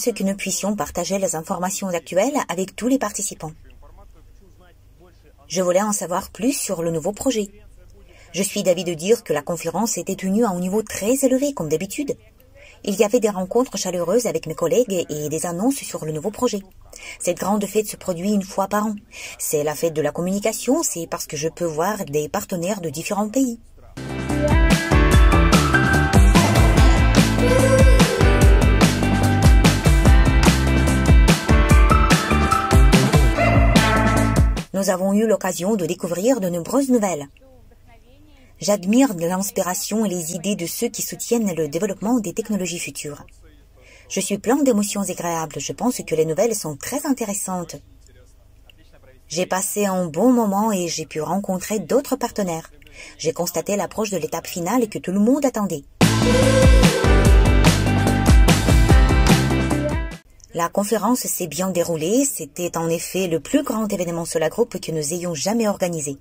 ce que nous puissions partager les informations actuelles avec tous les participants. Je voulais en savoir plus sur le nouveau projet. Je suis d'avis de dire que la conférence était tenue à un niveau très élevé, comme d'habitude. Il y avait des rencontres chaleureuses avec mes collègues et des annonces sur le nouveau projet. Cette grande fête se produit une fois par an. C'est la fête de la communication, c'est parce que je peux voir des partenaires de différents pays. Nous avons eu l'occasion de découvrir de nombreuses nouvelles. J'admire l'inspiration et les idées de ceux qui soutiennent le développement des technologies futures. Je suis plein d'émotions agréables. Je pense que les nouvelles sont très intéressantes. J'ai passé un bon moment et j'ai pu rencontrer d'autres partenaires. J'ai constaté l'approche de l'étape finale que tout le monde attendait. La conférence s'est bien déroulée. C'était en effet le plus grand événement Solar Group que nous ayons jamais organisé.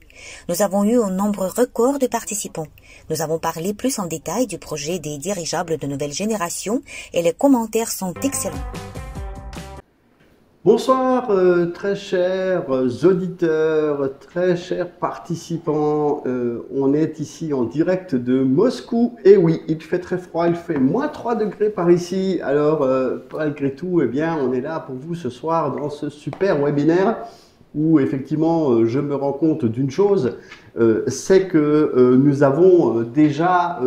Nous avons eu un nombre record de participants. Nous avons parlé plus en détail du projet des dirigeables de nouvelle génération et les commentaires sont excellents. Bonsoir très chers auditeurs, très chers participants, on est ici en direct de Moscou et oui, il fait très froid, il fait -3 degrés par ici, alors malgré tout, eh bien, on est là pour vous ce soir dans ce super webinaire où effectivement je me rends compte d'une chose, c'est que nous avons déjà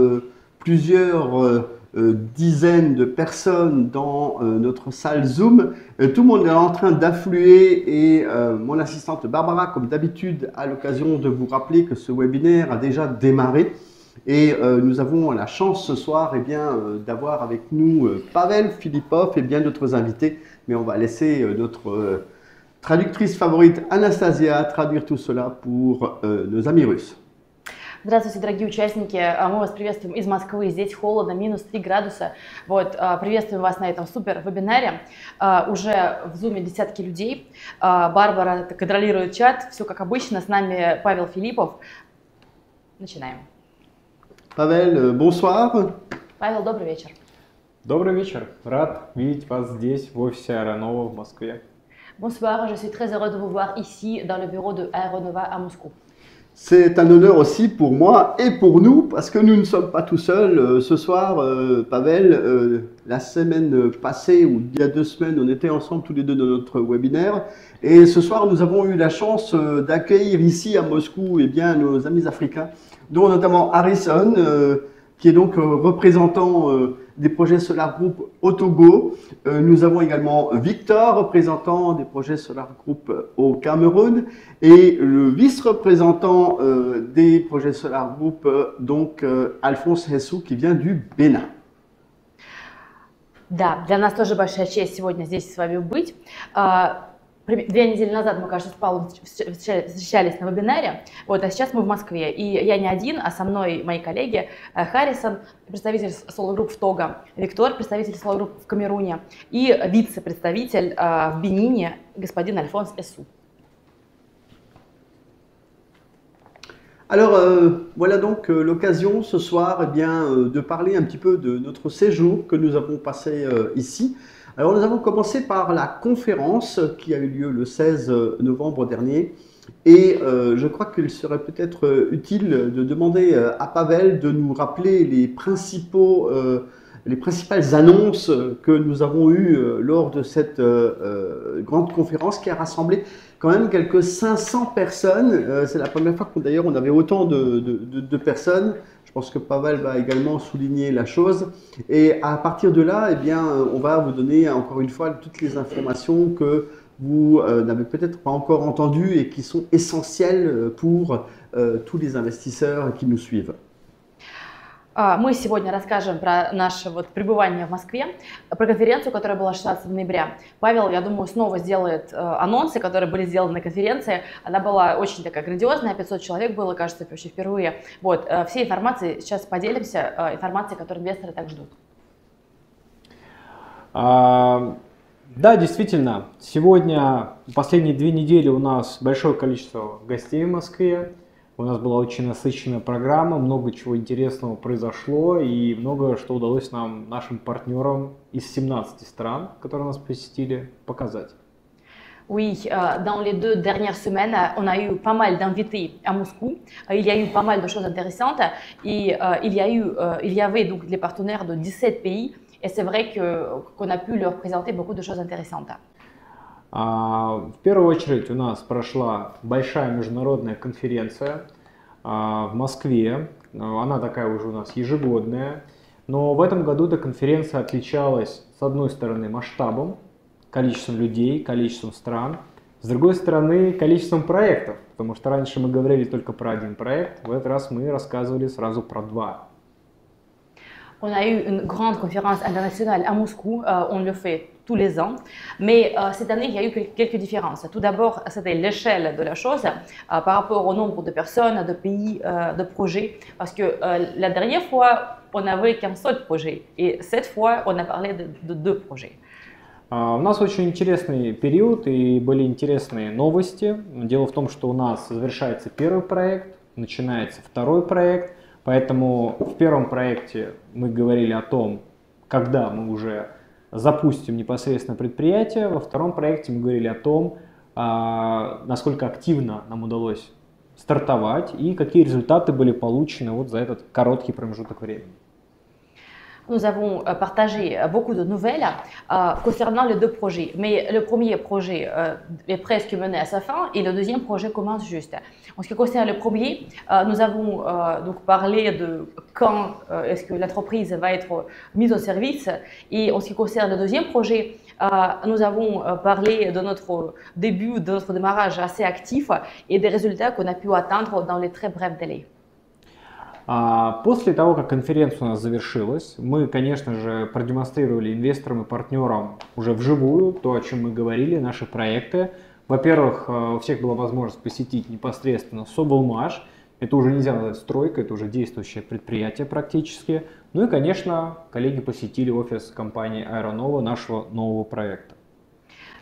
plusieurs dizaines de personnes dans notre salle Zoom. Tout le monde est en train d'affluer et mon assistante Barbara, comme d'habitude, a l'occasion de vous rappeler que ce webinaire a déjà démarré. Et nous avons la chance ce soir eh bien, d'avoir avec nous Pavel Filipov et bien d'autres invités. Mais on va laisser notre traductrice favorite Anastasia traduire tout cela pour nos amis russes. Здравствуйте, дорогие участники. Мы вас приветствуем из Москвы. Здесь холодно, -3 градуса. Вот, приветствуем вас на этом супер вебинаре. Уже в Zoom десятки людей. Барбара контролирует чат. Все как обычно. С нами Павел Филиппов. Начинаем. Павел, bonsoir. Павел, добрый вечер. Добрый вечер. Рад видеть вас здесь, в офисе Аэронова в Москве. Bonsoir, je suis très heureux de vous voir ici dans le bureau de Aeronova à Moscou. C'est un honneur aussi pour moi et pour nous, parce que nous ne sommes pas tout seuls. Ce soir, Pavel, la semaine passée, ou il y a 2 semaines, on était ensemble tous les deux dans notre webinaire. Et ce soir, nous avons eu la chance d'accueillir ici à Moscou eh bien, nos amis africains, dont notamment Harrison, qui est donc représentant des projets Solar Group au Togo. Nous avons également Victor, représentant des projets Solar Group au Cameroun, et le vice-représentant des projets Solar Group, donc Alphonse Hessou, qui vient du Bénin. Да, для нас тоже большая честь сегодня здесь с вами быть. 2 недели назад мы, кажется, с Павлом встречались на вебинаре, вот, а сейчас мы в Москве. И я не один, а со мной мои коллеги Харрисон, представитель Solar Group в Того, Виктор, представитель Solar Group в Камеруне, и вице-представитель в Бенине, господин Альфонс Эссу. Alors voilà donc l'occasion ce soir eh bien, de parler un petit peu de notre séjour que nous avons passé ici. Alors nous avons commencé par la conférence qui a eu lieu le 16 novembre dernier et je crois qu'il serait peut-être utile de demander à Pavel de nous rappeler les principales annonces que nous avons eues lors de cette grande conférence qui a rassemblé quand même quelques 500 personnes. C'est la première fois que d'ailleurs on avait autant de personnes. Je pense que Pavel va également souligner la chose. Et à partir de là, eh bien, on va vous donner encore une fois toutes les informations que vous n'avez peut-être pas encore entendues et qui sont essentielles pour tous les investisseurs qui nous suivent. Мы сегодня расскажем про наше пребывание в Москве, про конференцию, которая была 16 ноября. Павел, я думаю, снова сделает анонсы, которые были сделаны на конференции. Она была очень такая грандиозная, 500 человек было, кажется, вообще впервые. Вот, всей информацией сейчас поделимся, информацией, которую инвесторы так ждут. Да, действительно, сегодня, последние 2 недели у нас большое количество гостей в Москве. У нас была очень насыщенная программа, много чего интересного произошло и много что удалось нам, нашим партнерам из 17 стран, которые нас посетили, показать. Oui, dans les 2 dernières semaines, on a eu pas mal d'invités à Moscou. Il y a eu pas mal de choses intéressantes et il y avait donc les partenaires de 17 pays et c'est vrai qu'on a pu leur présenter beaucoup de choses intéressantes. В первую очередь у нас прошла большая международная конференция в Москве. Она такая уже у нас ежегодная. Но в этом году эта конференция отличалась с одной стороны масштабом, количеством людей, количеством стран, с другой стороны количеством проектов, потому что раньше мы говорили только про один проект, в этот раз мы рассказывали сразу про два. On a eu une grande conférence internationale à Moscou, on le fait tous les ans, mais cette année il y a eu quelques différences. Tout d'abord, c'était l'échelle de la chose par rapport au nombre de personnes, de pays, de projets, parce que la dernière fois on n'avait qu'un seul projet et cette fois on a parlé de 2 projets. У нас очень интересный период и были интересные новости. Дело в том, что у нас завершается первый проект, начинается второй проект, поэтому в первом проекте мы говорили о том, когда мы уже запустим непосредственно предприятие, во втором проекте мы говорили о том, насколько активно нам удалось стартовать и какие результаты были получены вот за этот короткий промежуток времени. Nous avons partagé beaucoup de nouvelles concernant les 2 projets, mais le premier projet est presque mené à sa fin et le deuxième projet commence juste. En ce qui concerne le premier, nous avons donc parlé de quand est-ce que l'entreprise va être mise au service et en ce qui concerne le deuxième projet, nous avons parlé de notre début, de notre démarrage assez actif et des résultats qu'on a pu atteindre dans les très brefs délais. После того, как конференция у нас завершилась, мы, конечно же, продемонстрировали инвесторам и партнерам уже вживую то, о чем мы говорили, наши проекты. Во-первых, у всех была возможность посетить непосредственно Sovelmash. Это уже нельзя назвать стройкой, это уже действующее предприятие практически. Ну и, конечно, коллеги посетили офис компании Aeronova, нашего нового проекта.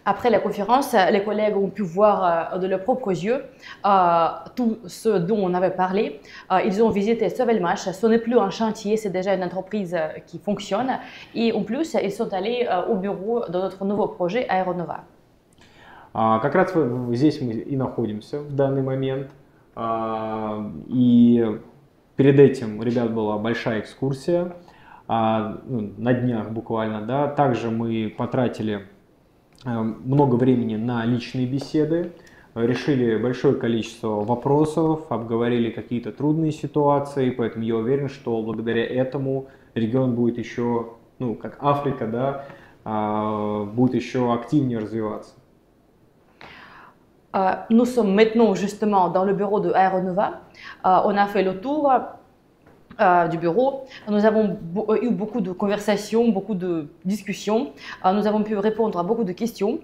Après la conférence, les collègues ont pu voir de leurs propres yeux tout ce dont on avait parlé. Ils ont visité Sovelmash. Ce n'est plus un chantier, c'est déjà une entreprise qui fonctionne. Et en plus, ils sont allés au bureau de notre nouveau projet Aeronova. Как раз здесь мы и находимся в данный момент. И перед этим у ребят была большая экскурсия, на днях буквально. Да. Также мы потратили много времени на личные беседы, решили большое количество вопросов, обговорили какие-то трудные ситуации, поэтому я уверен, что благодаря этому регион будет еще, ну, как Африка, да, будет еще активнее развиваться. Nous sommes maintenant justement dans le bureau de Aeronova. On a fait le tour du bureau. Nous avons eu beaucoup de conversations, beaucoup de discussions. Nous avons pu répondre à beaucoup de questions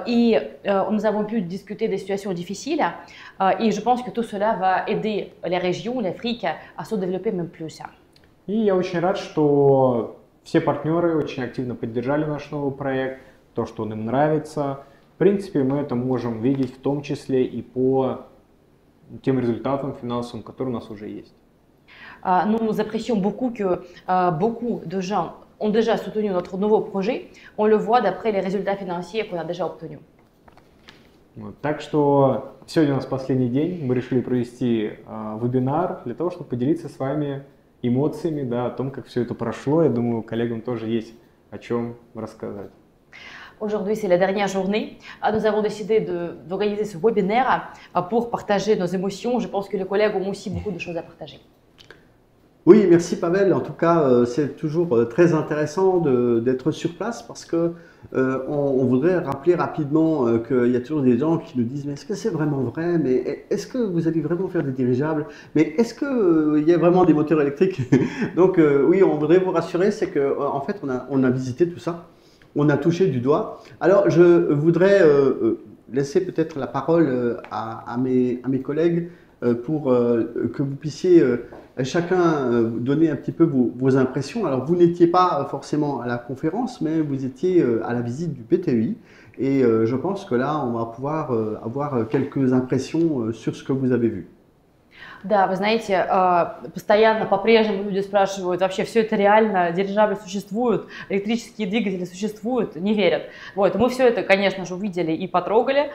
et nous avons pu discuter des situations difficiles. Et je pense que tout cela va aider les régions, l'Afrique, à se développer même plus. И я очень рад, что все партнеры очень активно поддержали наш новый проект, то, что он им нравится. В принципе, мы это можем видеть в том числе и по тем результатам финансовым, которые у нас уже есть. Nous apprécions beaucoup que beaucoup de gens ont déjà soutenu notre nouveau projet. On le voit d'après les résultats financiers qu'on a déjà obtenus. Вот, так что сегодня у нас последний день. Мы решили провести вебинар для того, чтобы поделиться с вами эмоциями, да, о том, как все это прошло. Я думаю, коллегам тоже есть о чем рассказать. Aujourd'hui, c'est la dernière journée. Nous avons décidé d'organiser ce webinaire pour partager nos émotions. Je pense que les collègues ont aussi beaucoup de choses à partager. Oui, merci Pavel. En tout cas, c'est toujours très intéressant d'être sur place parce que on voudrait rappeler rapidement qu'il y a toujours des gens qui nous disent mais est-ce que c'est vraiment vrai? Mais est-ce que vous allez vraiment faire des dirigeables? Mais est-ce qu'il y a vraiment des moteurs électriques? Donc oui, on voudrait vous rassurer, c'est que en fait on a visité tout ça, on a touché du doigt. Alors je voudrais laisser peut-être la parole à mes collègues pour que vous puissiez chacun donner un petit peu vos impressions. Alors vous n'étiez pas forcément à la conférence, mais vous étiez à la visite du PTEI et je pense que là on va pouvoir avoir quelques impressions sur ce que vous avez vu. Да, вы знаете, постоянно, по-прежнему люди спрашивают, вообще все это реально, дирижабли существуют, электрические двигатели существуют, не верят. Вот, мы все это, конечно же, увидели и потрогали,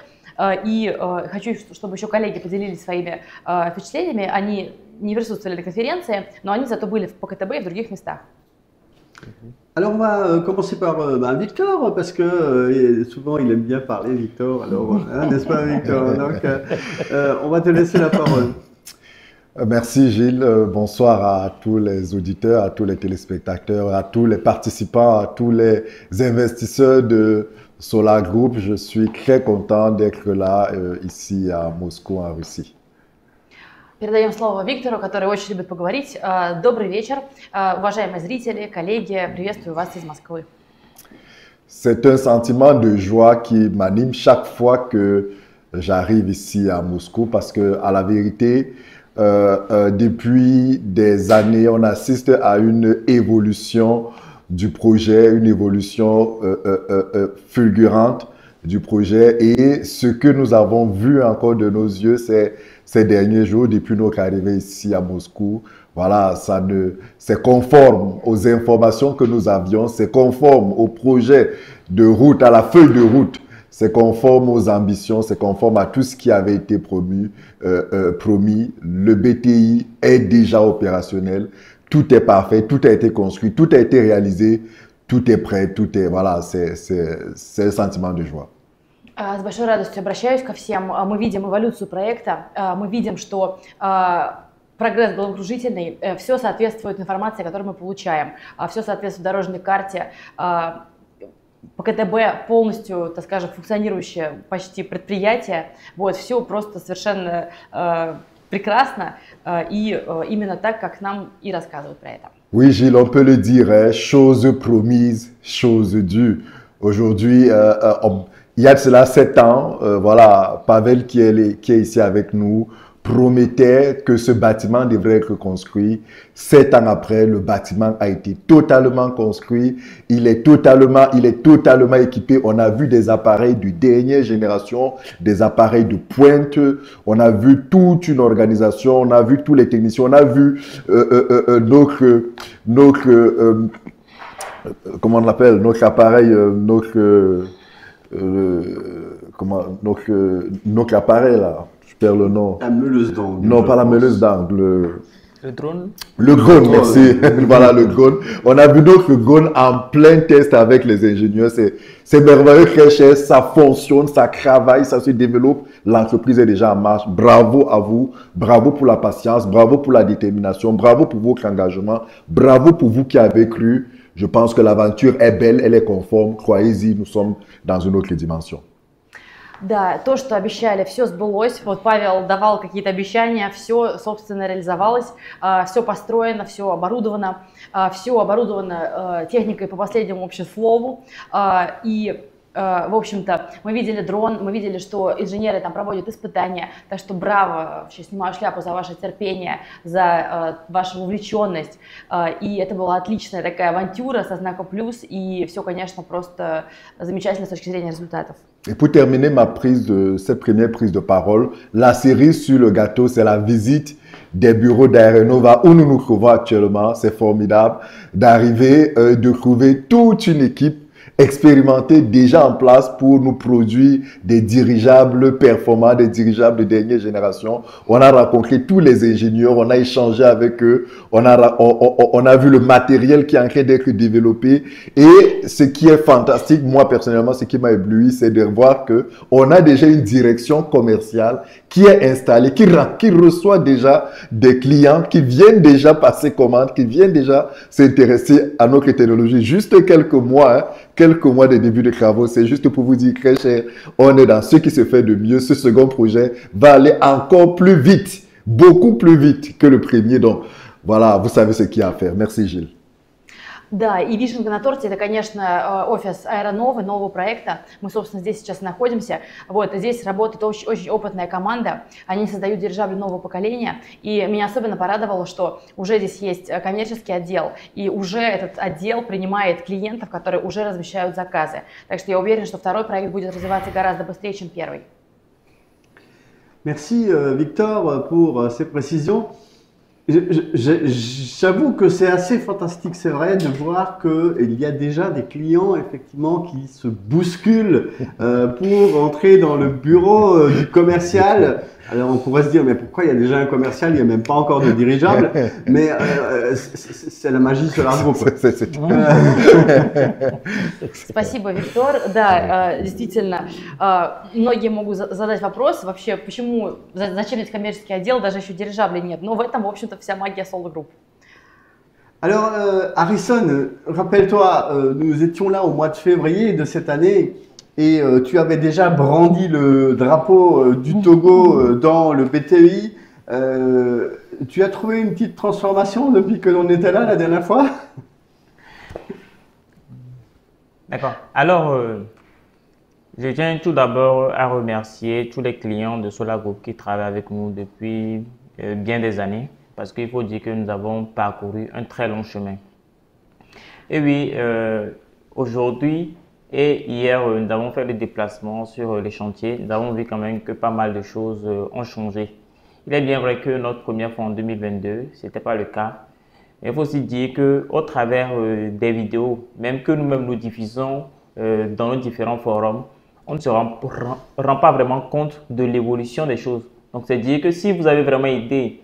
и хочу, чтобы еще коллеги поделились своими впечатлениями. Они не присутствовали на конференции, но они зато были в КТБ и в других местах. Alors on va commencer par Victor, parce que souvent il aime bien parler, Victor, alors n'est-ce pas Victor? Donc on va te laisser la parole. Merci Gilles, bonsoir à tous les auditeurs, à tous les téléspectateurs, à tous les participants, à tous les investisseurs de Solar Group. Je suis très content d'être là ici à Moscou, en Russie. Передаем слово Виктору, который очень любит поговорить. Добрый вечер, уважаемые зрители, коллеги, приветствую вас из Москвы. C'est un sentiment de joie qui m'anime chaque fois que j'arrive ici à Moscou parce que, à la vérité, depuis des années, on assiste à une évolution du projet, une évolution fulgurante du projet. Et ce que nous avons vu encore de nos yeux ces derniers jours, depuis notre arrivée ici à Moscou, voilà, c'est conforme aux informations que nous avions, c'est conforme au projet de route, à la feuille de route. C'est conforme aux ambitions, c'est conforme à tout ce qui avait été promis. Le BTI est déjà opérationnel, tout est parfait, tout a été construit, tout a été réalisé, tout est prêt, tout est, voilà, c'est un sentiment de joie. С большой радостью обращаюсь ко всем. Мы видим эволюцию проекта, мы видим, что прогресс головокружительный, все соответствует информации, которую мы получаем, все соответствует дорожной карте. По КТБ полностью, так скажем, функционирующее почти предприятие. Вот, все просто совершенно прекрасно и именно так, как нам и рассказывают про это. Oui, Gilles, on peut le dire, hein, chose promise, chose due. Aujourd'hui, il y a de cela 7 ans, voilà, Pavel qui est ici avec nous promettait que ce bâtiment devrait être construit. 7 ans après, le bâtiment a été totalement construit. Il est totalement équipé. On a vu des appareils de dernière génération, des appareils de pointe. On a vu toute une organisation. On a vu tous les techniciens. On a vu comment on l'appelle, notre appareil, notre appareil là. Perds le nom. La meuleuse d'angle. Non, pas la meuleuse d'angle. Le drone. Le drone, merci. Voilà, le drone. On a vu notre drone en plein test avec les ingénieurs. C'est merveilleux, très cher. Ça fonctionne, ça travaille, ça se développe. L'entreprise est déjà en marche. Bravo à vous. Bravo pour la patience. Bravo pour la détermination. Bravo pour votre engagement. Bravo pour vous qui avez cru. Je pense que l'aventure est belle, elle est conforme. Croyez-y, nous sommes dans une autre dimension. Да, то, что обещали, все сбылось. Вот Павел давал какие-то обещания, все, собственно, реализовалось, все построено, все оборудовано техникой по последнему общеслову. И, в общем-то, мы видели дрон, мы видели, что инженеры там проводят испытания. Так что браво, вообще снимаю шляпу за ваше терпение, за вашу вовлеченность. И это была отличная такая авантюра со знаком плюс. И все, конечно, просто замечательно с точки зрения результатов. Et pour terminer cette première prise de parole, la cerise sur le gâteau, c'est la visite des bureaux d'Aeronova où nous nous trouvons actuellement. C'est formidable d'arriver, de trouver toute une équipe expérimentée déjà en place pour nous produire des dirigeables performants, des dirigeables de dernière génération. On a rencontré tous les ingénieurs, on a échangé avec eux, on a vu le matériel qui est en train d'être développé. Et ce qui est fantastique, moi personnellement, ce qui m'a ébloui, c'est de voir que on a déjà une direction commerciale qui est installée, qui reçoit déjà des clients, qui viennent déjà passer commande, qui viennent déjà s'intéresser à notre technologie. Juste quelques mois de début de travaux, c'est juste pour vous dire, très cher, on est dans ce qui se fait de mieux. Ce second projet va aller encore plus vite, beaucoup plus vite que le premier. Donc, voilà, vous savez ce qu'il y a à faire. Merci Gilles. Да, и вишенка на торте, это, конечно, офис Аэроновы, нового проекта. Мы, собственно, здесь сейчас находимся. Вот, здесь работает очень опытная команда. Они создают дирижабли нового поколения. И меня особенно порадовало, что уже здесь есть коммерческий отдел. И уже этот отдел принимает клиентов, которые уже размещают заказы. Так что я уверена, что второй проект будет развиваться гораздо быстрее, чем первый. Merci Victor pour ces précisions. J'avoue que c'est assez fantastique, c'est vrai, de voir qu'il y a déjà des clients effectivement qui se bousculent pour entrer dans le bureau du commercial. Alors on pourrait se dire, mais pourquoi il y a déjà un commercial, il n'y a même pas encore de dirigeable, mais c'est la magie Solar Group. Спасибо, Виктор. Да, действительно, многие могут задать вопрос, вообще, почему, зачем здесь коммерческий отдел, даже еще дирижаблей нет. Но в этом, в общем-то, вся магия Solar Group. Alors, Harrison, rappelle-toi, nous étions là au mois de février de cette année et tu avais déjà brandi le drapeau du Togo dans le BTI. Tu as trouvé une petite transformation depuis que l'on était là la dernière fois? D'accord. Alors, je tiens tout d'abord à remercier tous les clients de Solar Group qui travaillent avec nous depuis bien des années, parce qu'il faut dire que nous avons parcouru un très long chemin. Et oui, aujourd'hui et hier, nous avons fait des déplacements sur les chantiers. Nous avons vu quand même que pas mal de choses ont changé. Il est bien vrai que notre première fois en 2022, ce n'était pas le cas. Il faut aussi dire qu'au travers des vidéos, même que nous-mêmes nous diffusons dans nos différents forums, on ne se rend pas vraiment compte de l'évolution des choses. Donc, c'est dire que si vous avez vraiment idée,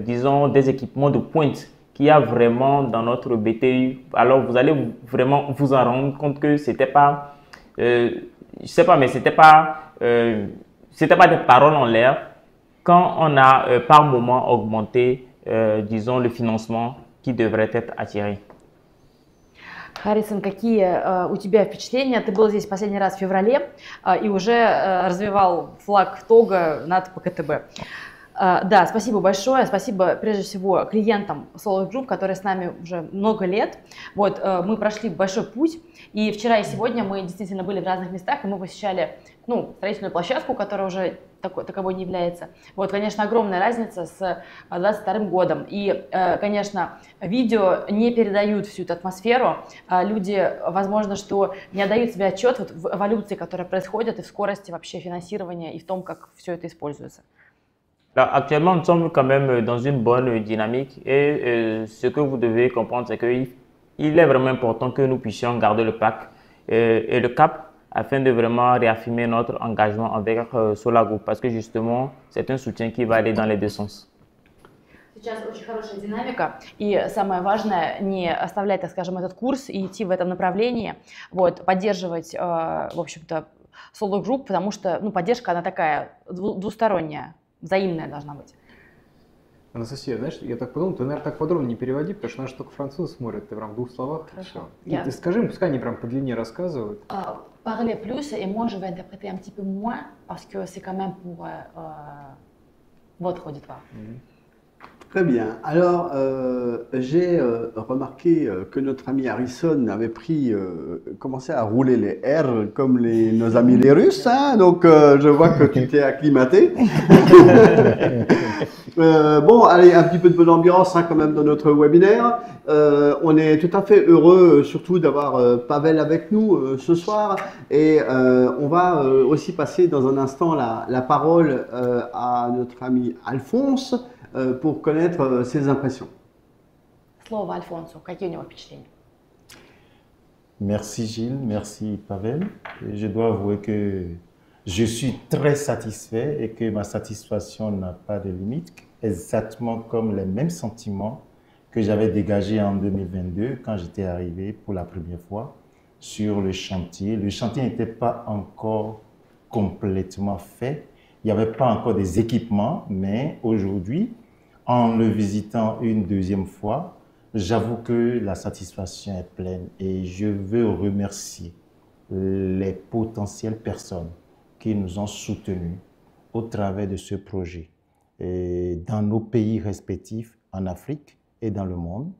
disons, des équipements de pointe qu'il y a vraiment dans notre BTU, alors vous allez vraiment vous en rendre compte que c'était pas, je sais pas, mais c'était pas des paroles en l'air quand on a par moment augmenté, disons, le financement qui devrait être attiré. Харрисон, какие у тебя впечатления? Ты был здесь последний раз в феврале и уже развивал флаг Того над ПКТБ. Да, спасибо большое. Спасибо прежде всего клиентам Solar Group, которые с нами уже много лет. Вот, мы прошли большой путь. И вчера и сегодня мы действительно были в разных местах, и мы посещали строительную площадку, которая уже таковой не является. Вот, конечно, огромная разница с 2022 годом. И, конечно, видео не передают всю эту атмосферу. Люди, возможно, что не отдают себе отчет вот в эволюции, которая происходит, и в скорости вообще финансирования, и в том, как все это используется. Alors, actuellement, nous sommes quand même dans une bonne dynamique et ce que vous devez comprendre, c'est qu'il est vraiment important que nous puissions garder le pack et le cap afin de vraiment réaffirmer notre engagement avec Solar Group parce que justement, c'est un soutien qui va aller dans les deux sens. Сейчас очень хорошая динамика, и самое важное не оставлять, так скажем, этот курс и идти в этом направлении, вот, поддерживать, в общем-то, Solar Group, потому что, поддержка, она такая двусторонняя. Взаимная должна быть. Анастасия, знаешь, я так подумал, ты, наверное, так подробно не переводи, потому что наши только французы смотрят, ты прям в двух словах. Хорошо. И ты скажи им, пускай они прям по длине рассказывают. Parlez plus, et moi je vais interpréter un petit peu moins, parce que c'est quand même pour votre auditoire. Très bien. Alors, j'ai remarqué que notre ami Harrison avait commencé à rouler les R comme nos amis les Russes. Hein, donc, je vois que tu t'es acclimaté. Bon, allez, un petit peu de bonne ambiance quand même dans notre webinaire. On est tout à fait heureux, surtout d'avoir Pavel avec nous ce soir. Et on va aussi passer dans un instant la parole à notre ami Alphonse. Pour connaître ses impressions. Слово Альфонсу. Какие у него впечатления? Merci Gilles, merci Pavel. Je dois avouer que je suis très satisfait et que ma satisfaction n'a pas de limite, exactement comme les mêmes sentiments que j'avais dégagés en 2022 quand j'étais arrivé pour la première fois sur le chantier. Le chantier n'était pas encore complètement fait, il n'y avait pas encore des équipements, mais aujourd'hui, en le visitant une deuxième fois, j'avoue que la satisfaction est pleine et je veux remercier les potentielles personnes qui nous ont soutenus au travers de ce projet et dans nos pays respectifs en Afrique et dans le monde.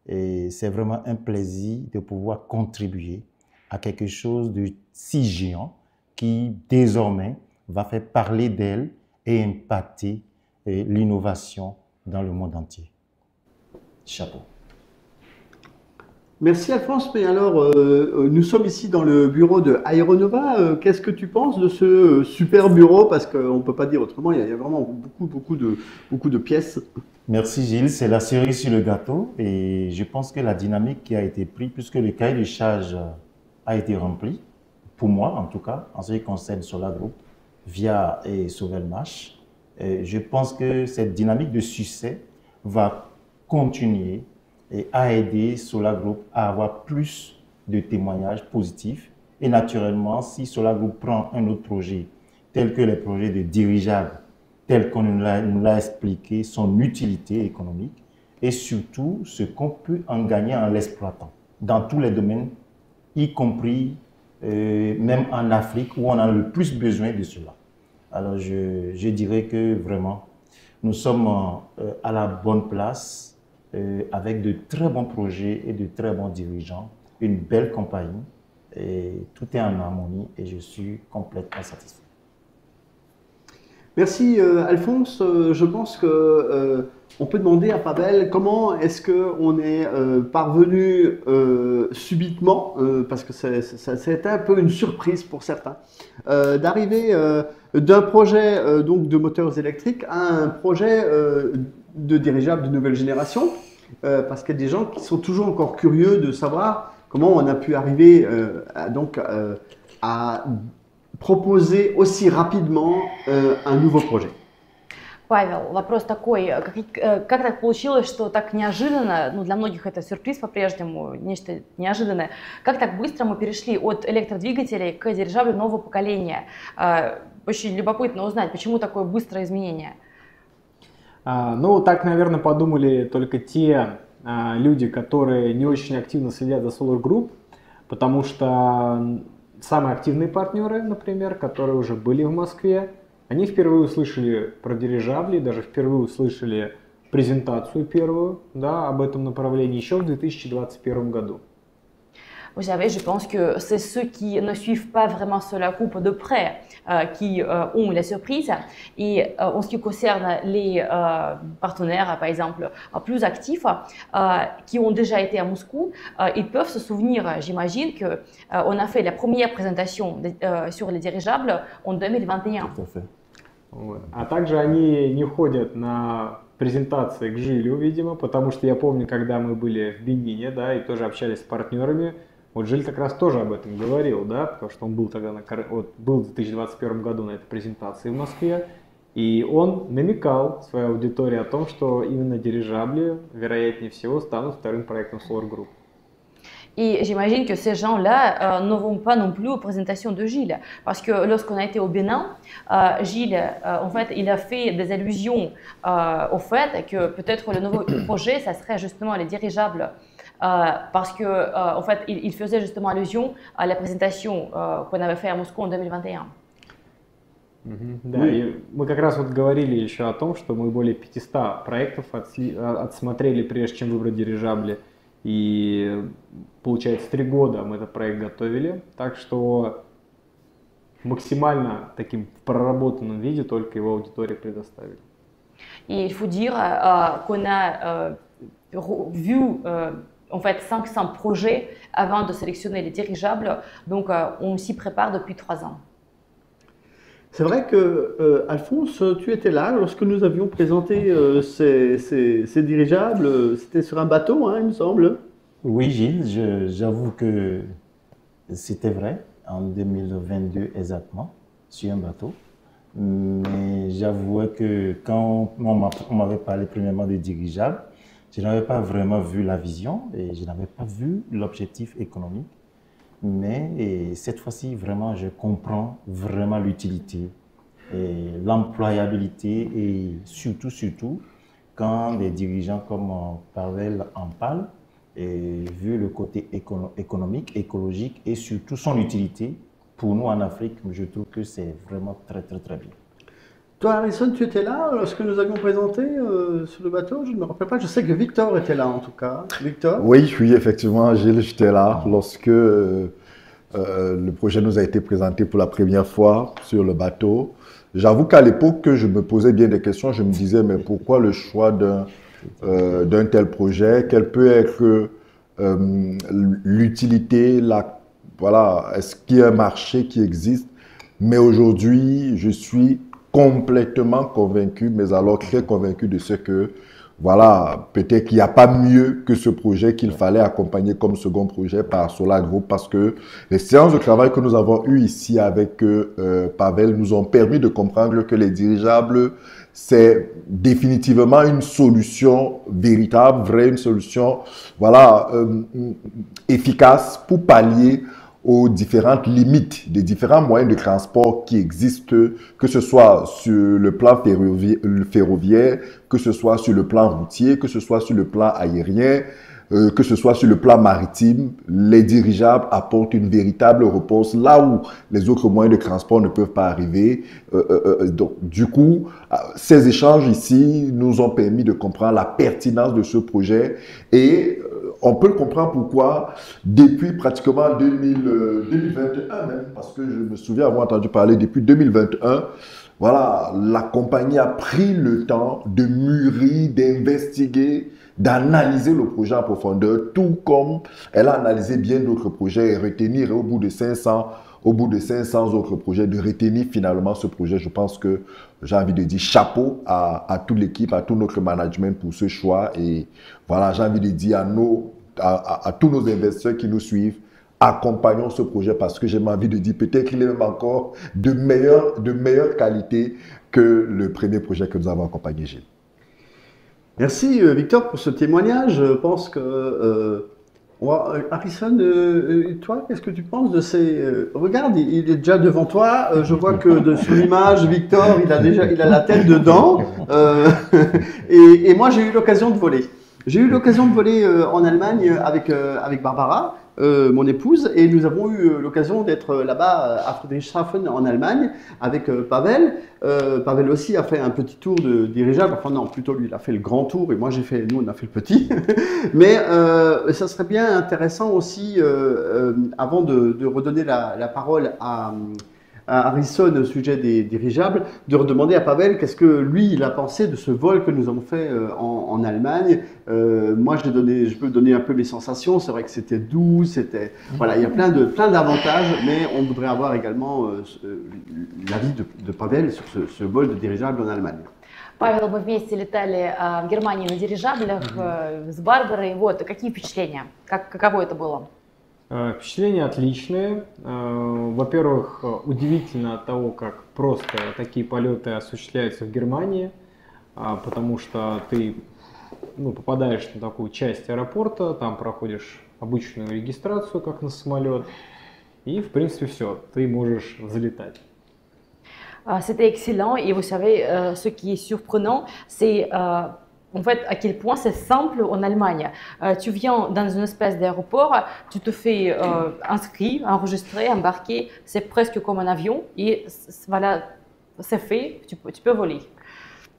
Et c'est vraiment un plaisir de pouvoir contribuer à quelque chose de si géant qui désormais va faire parler d'elle et impacter l'innovation dans le monde entier. Chapeau. Merci Alphonse, mais alors nous sommes ici dans le bureau de Aeronova. Qu'est-ce que tu penses de ce super bureau? Parce qu'on ne peut pas dire autrement, il y a vraiment beaucoup de pièces. Merci Gilles, c'est la cerise sur le gâteau et je pense que la dynamique qui a été prise, puisque le cahier de charge a été rempli, pour moi en tout cas, en ce qui concerne Solar Group, via et Sauvelmash, je pense que cette dynamique de succès va continuer et à aider Solar Group à avoir plus de témoignages positifs. Et naturellement, si Solar Group prend un autre projet, tel que les projets de dirigeables, tel qu'on nous l'a expliqué, son utilité économique et surtout ce qu'on peut en gagner en l'exploitant dans tous les domaines, y compris même en Afrique où on a le plus besoin de cela. Alors je dirais que vraiment, nous sommes à la bonne place avec de très bons projets et de très bons dirigeants, une belle compagnie et tout est en harmonie et je suis complètement satisfait. Merci Alphonse. Je pense que on peut demander à Pavel comment est-ce qu'on est parvenu subitement, parce que c'était un peu une surprise pour certains, d'arriver d'un projet donc de moteurs électriques à un projet de dirigeables de nouvelle génération, parce qu'il y a des gens qui sont toujours encore curieux de savoir comment on a pu arriver à proposer aussi rapidement un nouveau projet. Павел, вопрос такой, как так получилось, что так неожиданно, ну для многих это сюрприз по-прежнему, нечто неожиданное, как так быстро мы перешли от электродвигателей к дирижаблю нового поколения? Очень любопытно узнать, почему такое быстрое изменение? Ну, так, наверное, подумали только те люди, которые не очень активно следят за Solar Group, потому что самые активные партнеры, например, которые уже были в Москве, они впервые услышали про дирижабли, даже впервые услышали презентацию первую, да, об этом направлении еще в 2021 году. Vous savez, je pense que c'est ceux qui ne suivent pas vraiment Solar Group de près qui ont la surprise. Et en ce qui concerne les partenaires, par exemple, plus actifs, qui ont déjà été à Moscou, ils peuvent se souvenir, j'imagine, qu'on a fait la première présentation sur les dirigeables en 2021. Tout à fait. А также они не ходят на презентации к Жилю, видимо, потому что я помню, когда мы были в Бенине, да, и тоже общались с партнерами, вот Жиль как раз тоже об этом говорил, да, потому что он был тогда был в 2021 году на этой презентации в Москве, и он намекал своей аудитории о том, что именно дирижабли, вероятнее всего, станут вторым проектом Solar Group. Et j'imagine que ces gens-là ne vont pas non plus aux présentations de Gilles, parce que lorsqu'on a été au Bénin, Gilles, en fait, il a fait des allusions au fait que peut-être le nouveau projet, ça serait justement les dirigeables, parce que en fait, il faisait justement allusion à la présentation qu'on avait fait à Moscou en 2021. Да, и мы как раз вот говорили еще о том, что мы более 500 проектов отсмотрели, прежде чем выбрать дирижабли. И получается 3 года мы этот проект готовили, так что максимально таким в проработанном виде только его аудитории предоставили. Et il faut dire qu'on a vu en fait 500 projets avant de sélectionner les dirigeables, donc on s'y prépare depuis 3 ans. C'est vrai que, Alphonse, tu étais là lorsque nous avions présenté ces dirigeables. C'était sur un bateau, hein, il me semble. Oui, Gilles, j'avoue que c'était vrai, en 2022 exactement, sur un bateau. Mais j'avoue que quand on m'avait parlé premièrement des dirigeables, je n'avais pas vraiment vu la vision et je n'avais pas vu l'objectif économique. Mais cette fois-ci, vraiment, je comprends vraiment l'utilité et l'employabilité et surtout, quand des dirigeants comme Pavel en parlent, et vu le côté économique, écologique et surtout son utilité, pour nous en Afrique, je trouve que c'est vraiment très bien. Toi, Harrison, tu étais là lorsque nous avions présenté sur le bateau? Je ne me rappelle pas. Je sais que Victor était là en tout cas. Victor? Oui, effectivement, Gilles, j'étais là lorsque le projet nous a été présenté pour la première fois sur le bateau. J'avoue qu'à l'époque, je me posais bien des questions. Je me disais, mais pourquoi le choix d'un tel projet? Quelle peut être l'utilité, voilà, est-ce qu'il y a un marché qui existe? Mais aujourd'hui, je suis complètement convaincu, mais alors très convaincu de ce que, voilà, peut-être qu'il n'y a pas mieux que ce projet qu'il fallait accompagner comme second projet par Solar Group, parce que les séances de travail que nous avons eues ici avec Pavel nous ont permis de comprendre que les dirigeables, c'est définitivement une solution véritable, vraie, une solution, voilà, efficace pour pallier aux différentes limites des différents moyens de transport qui existent, que ce soit sur le plan ferroviaire, que ce soit sur le plan routier, que ce soit sur le plan aérien, que ce soit sur le plan maritime. Les dirigeables apportent une véritable réponse là où les autres moyens de transport ne peuvent pas arriver. Donc, du coup, ces échanges ici nous ont permis de comprendre la pertinence de ce projet et on peut le comprendre pourquoi, depuis pratiquement 2021 même, parce que je me souviens avoir entendu parler depuis 2021, voilà, la compagnie a pris le temps de mûrir, d'investiguer, d'analyser le projet en profondeur, tout comme elle a analysé bien d'autres projets et retenir au bout de 500 autres projets, de retenir finalement ce projet. Je pense que j'ai envie de dire chapeau à toute l'équipe, à tout notre management pour ce choix. Et voilà, j'ai envie de dire à tous nos investisseurs qui nous suivent, accompagnons ce projet parce que j'ai envie de dire peut-être qu'il est même encore de meilleure qualité que le premier projet que nous avons accompagné, Gilles. Merci Victor pour ce témoignage. Je pense que Harrison, toi, qu'est-ce que tu penses de ces... regarde, il est déjà devant toi. Je vois que de son image, Victor, il a la tête dedans. Et moi, j'ai eu l'occasion de voler. J'ai eu l'occasion de voler en Allemagne avec Barbara, mon épouse, et nous avons eu l'occasion d'être là-bas à Friedrichshafen en Allemagne avec Pavel. Pavel aussi a fait un petit tour de dirigeable, enfin non, plutôt lui il a fait le grand tour et moi nous on a fait le petit. Mais ça serait bien intéressant aussi, avant de redonner la parole à Harrison au sujet des dirigeables, de redemander à Pavel qu'est-ce que lui il a pensé de ce vol que nous avons fait en Allemagne. Moi je peux donner un peu mes sensations. C'est vrai que c'était doux, voilà, il y a plein d'avantages, mais on voudrait avoir également l'avis de Pavel sur ce vol de dirigeable en Allemagne. Павел, мы вместе летали в Германии на дирижаблях с Барбарой. Вот, какие впечатления? Каково это было? Впечатления отличные. Во-первых, удивительно от того, как просто такие полеты осуществляются в Германии, потому что ты попадаешь на такую часть аэропорта, там проходишь обычную регистрацию, как на самолет, и в принципе все, ты можешь взлетать. C'était excellent et vous savez, ce qui est surprenant, c'est en fait à quel point c'est simple en Allemagne. Tu viens dans une espèce d'aéroport, tu te fais inscrire, enregistrer, embarquer, c'est presque comme un avion et voilà, c'est fait, tu peux voler.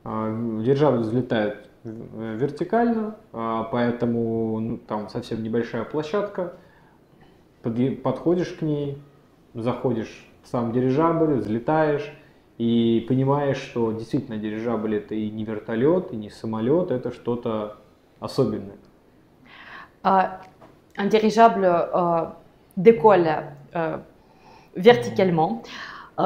Дирижабль взлетает вертикально, поэтому там совсем небольшая площадка, подходишь к ней, заходишь в сам дирижабль, взлетаешь и понимаешь, что действительно дирижабль это и не вертолет, и не самолет, это что-то особенное. Un dirigeable décolle verticalement.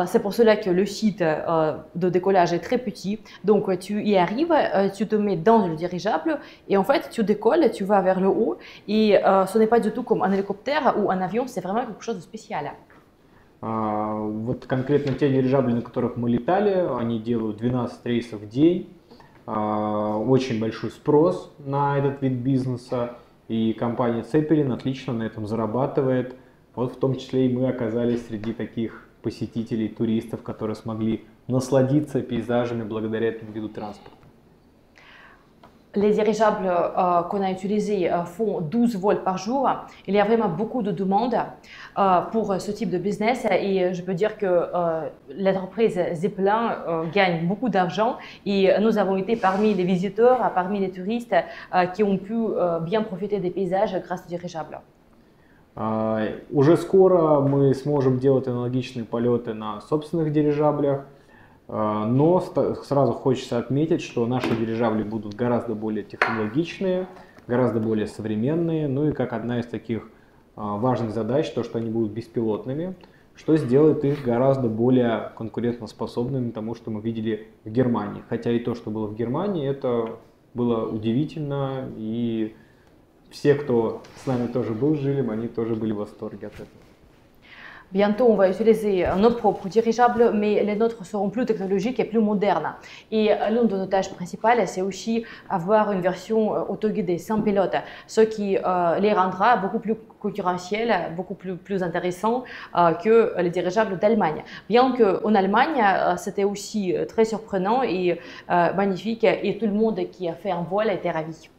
C'est pour cela que le site de décollage est très petit. Donc tu y arrives, tu te mets dans le dirigeable et en fait tu décolles, tu vas vers le haut et ce n'est pas du tout comme un hélicoptère ou un avion, c'est vraiment quelque chose de spécial. Вот конкретно те дирижабли, на которых мы летали, они делают 12 рейсов в день. Очень большой спрос на этот вид бизнеса. И компания Zeppelin отлично на этом зарабатывает. Вот в том числе и мы оказались среди таких посетителей, туристов, которые смогли насладиться пейзажами благодаря этому виду транспорта. Les dirigeables qu'on a utilisés font 12 vols par jour. Il y a vraiment beaucoup de demandes pour ce type de business et je peux dire que l'entreprise Zeppelin gagne beaucoup d'argent et nous avons été parmi les visiteurs, parmi les touristes qui ont pu bien profiter des paysages grâce aux dirigeables. Уже скоро мы сможем делать аналогичные полеты на собственных дирижаблях. Но сразу хочется отметить, что наши дирижабли будут гораздо более технологичные, гораздо более современные. Ну и как одна из таких важных задач, то, что они будут беспилотными, что сделает их гораздо более конкурентоспособными тому, что мы видели в Германии. Хотя и то, что было в Германии, это было удивительно, и все, кто с nami тоже был, Gilles, они тоже были в восторге от этого. Bientôt, on va utiliser nos propres dirigeables, mais les nôtres seront plus technologiques et plus modernes. Et l'une de nos tâches principales, c'est aussi avoir une version autoguidée sans pilote, ce qui les rendra beaucoup plus concurrentiels, beaucoup plus intéressants que les dirigeables d'Allemagne. Bien qu'en Allemagne, c'était aussi très surprenant et magnifique, et tout le monde qui a fait un vol était ravi.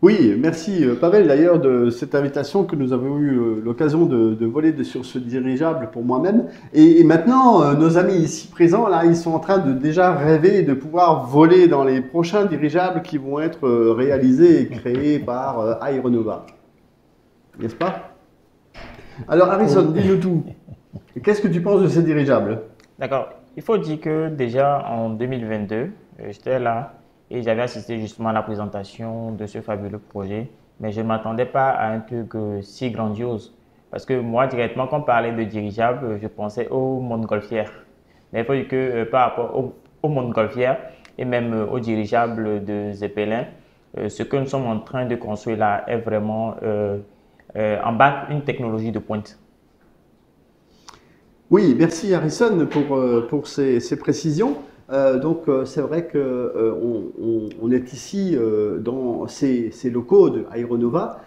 Oui, merci Pavel d'ailleurs de cette invitation que nous avons eu l'occasion de voler sur ce dirigeable pour moi-même. Et maintenant, nos amis ici présents, là, ils sont en train de déjà rêver de pouvoir voler dans les prochains dirigeables qui vont être réalisés et créés par Aeronova. N'est-ce pas? Alors Harrison, dis-nous tout. Qu'est-ce que tu penses de ces dirigeables? D'accord. Il faut dire que déjà en 2022, j'étais là. Et j'avais assisté justement à la présentation de ce fabuleux projet, mais je ne m'attendais pas à un truc si grandiose. Parce que moi, directement, quand on parlait de dirigeable, je pensais aux montgolfières. Mais il faut dire que par rapport aux montgolfières et même aux dirigeables de Zeppelin, ce que nous sommes en train de construire là est vraiment embarque une technologie de pointe. Oui, merci Harrison pour ces précisions. Donc c'est vrai qu'on est ici dans ces locaux de Aeronova.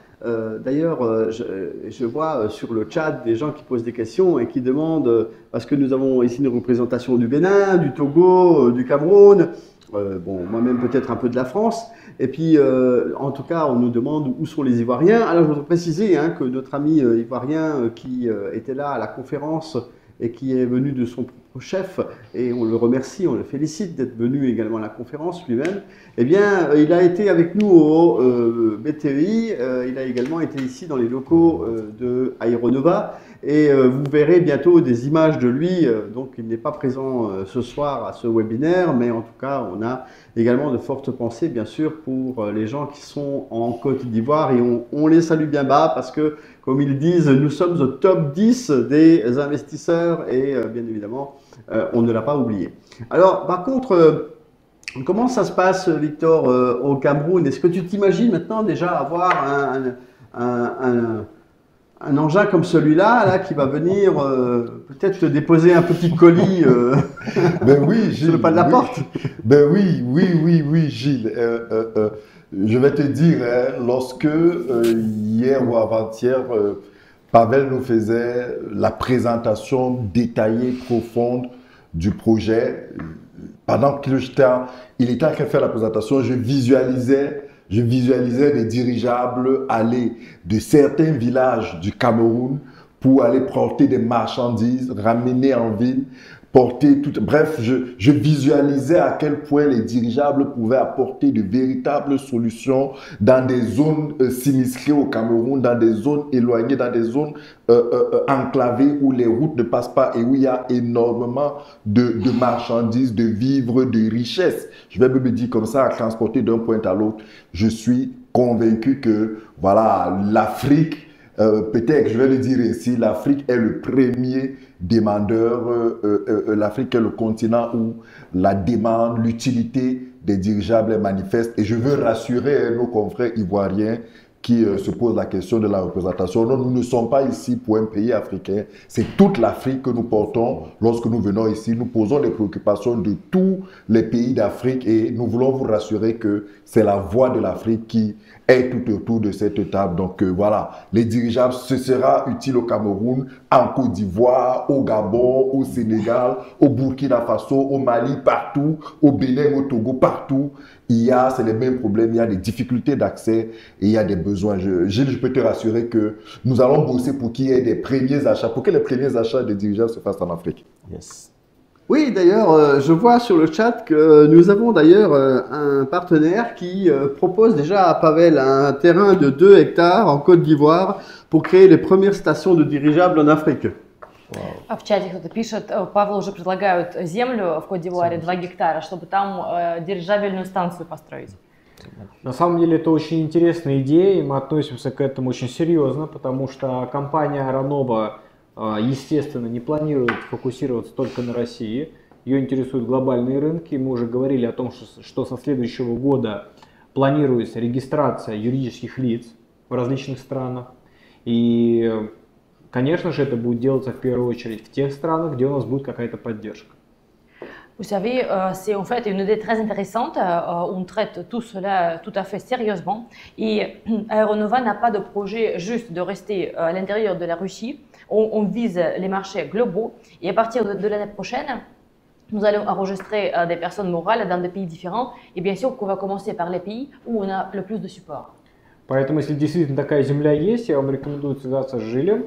D'ailleurs, je vois sur le chat des gens qui posent des questions et qui demandent, parce que nous avons ici une représentation du Bénin, du Togo, du Cameroun, bon, moi-même peut-être un peu de la France. Et puis, en tout cas, on nous demande où sont les Ivoiriens. Alors, je voudrais préciser que notre ami ivoirien qui était là à la conférence et qui est venu de son propre chef, et on le remercie, on le félicite d'être venu également à la conférence lui-même, eh bien, il a été avec nous au BTI, il a également été ici dans les locaux de Aeronova, et vous verrez bientôt des images de lui, donc il n'est pas présent ce soir à ce webinaire, mais en tout cas, on a également de fortes pensées, bien sûr, pour les gens qui sont en Côte d'Ivoire, et on les salue bien bas, parce que, comme ils disent, nous sommes au top 10 des investisseurs, et bien évidemment, on ne l'a pas oublié. Alors, par contre, comment ça se passe, Victor, au Cameroun? Est-ce que tu t'imagines maintenant déjà avoir un engin comme celui-là là, qui va venir peut-être te déposer un petit colis ben oui, Gilles, sur le pas de la porte? Ben oui, Gilles. Je vais te dire, lorsque hier ou avant-hier, Pavel nous faisait la présentation détaillée, profonde du projet. Pendant qu'il était en train de faire la présentation, je visualisais des dirigeables aller de certains villages du Cameroun pour aller porter des marchandises, ramener en ville, porter tout. Bref, je visualisais à quel point les dirigeables pouvaient apporter de véritables solutions dans des zones sinistrées au Cameroun, dans des zones éloignées, dans des zones enclavées où les routes ne passent pas et où il y a énormément de marchandises, de vivres, de richesses. Je vais me dire comme ça, à transporter d'un point à l'autre. Je suis convaincu que voilà, l'Afrique, peut-être, je vais le dire ici, l'Afrique est le premier demandeur, l'Afrique est le continent où la demande, l'utilité des dirigeables est manifeste. Et je veux rassurer nos confrères ivoiriens qui se posent la question de la représentation. Non, nous ne sommes pas ici pour un pays africain. C'est toute l'Afrique que nous portons. Lorsque nous venons ici, nous posons les préoccupations de tous les pays d'Afrique et nous voulons vous rassurer que c'est la voix de l'Afrique qui est tout autour de cette table. Donc voilà, les dirigeables, ce sera utile au Cameroun, en Côte d'Ivoire, au Gabon, au Sénégal, au Burkina Faso, au Mali, partout, au Bénin, au Togo, partout. C'est les mêmes problèmes, il y a des difficultés d'accès et il y a des besoins. Gilles, je peux te rassurer que nous allons bosser pour qu'il y ait des premiers achats, pour que les premiers achats des dirigeables se fassent en Afrique. Yes. Oui, d'ailleurs, je vois sur le chat que nous avons d'ailleurs un partenaire qui propose déjà à Pavel un terrain de 2 hectares en Côte d'Ivoire pour créer les premières stations de dirigeables en Afrique. В чате кто-то пишет, Павлу уже предлагают землю в Кот-д'Ивуаре 2 гектара, чтобы там дирижабельную станцию построить. На самом деле это очень интересная идея, и мы относимся к этому очень серьезно, потому что компания Aeronova, естественно, не планирует фокусироваться только на России. Ее интересуют глобальные рынки. Мы уже говорили о том, что со следующего года планируется регистрация юридических лиц в различных странах. И, конечно же, это будет делаться в первую очередь в тех странах, где у нас будет какая-то поддержка. Vous savez, c'est en fait une idée très intéressante. On traite tout cela tout à fait sérieusement. Et Aeronova n'a pas de projet juste de rester à l'intérieur de la Russie. On vise les marchés globaux. Et à partir de l'année prochaine, nous allons enregistrer des personnes morales dans des pays différents. Et bien sûr qu'on va commencer par les pays où on a le plus de support. Поэтому, если действительно такая земля есть, я вам рекомендую связаться с Жилем.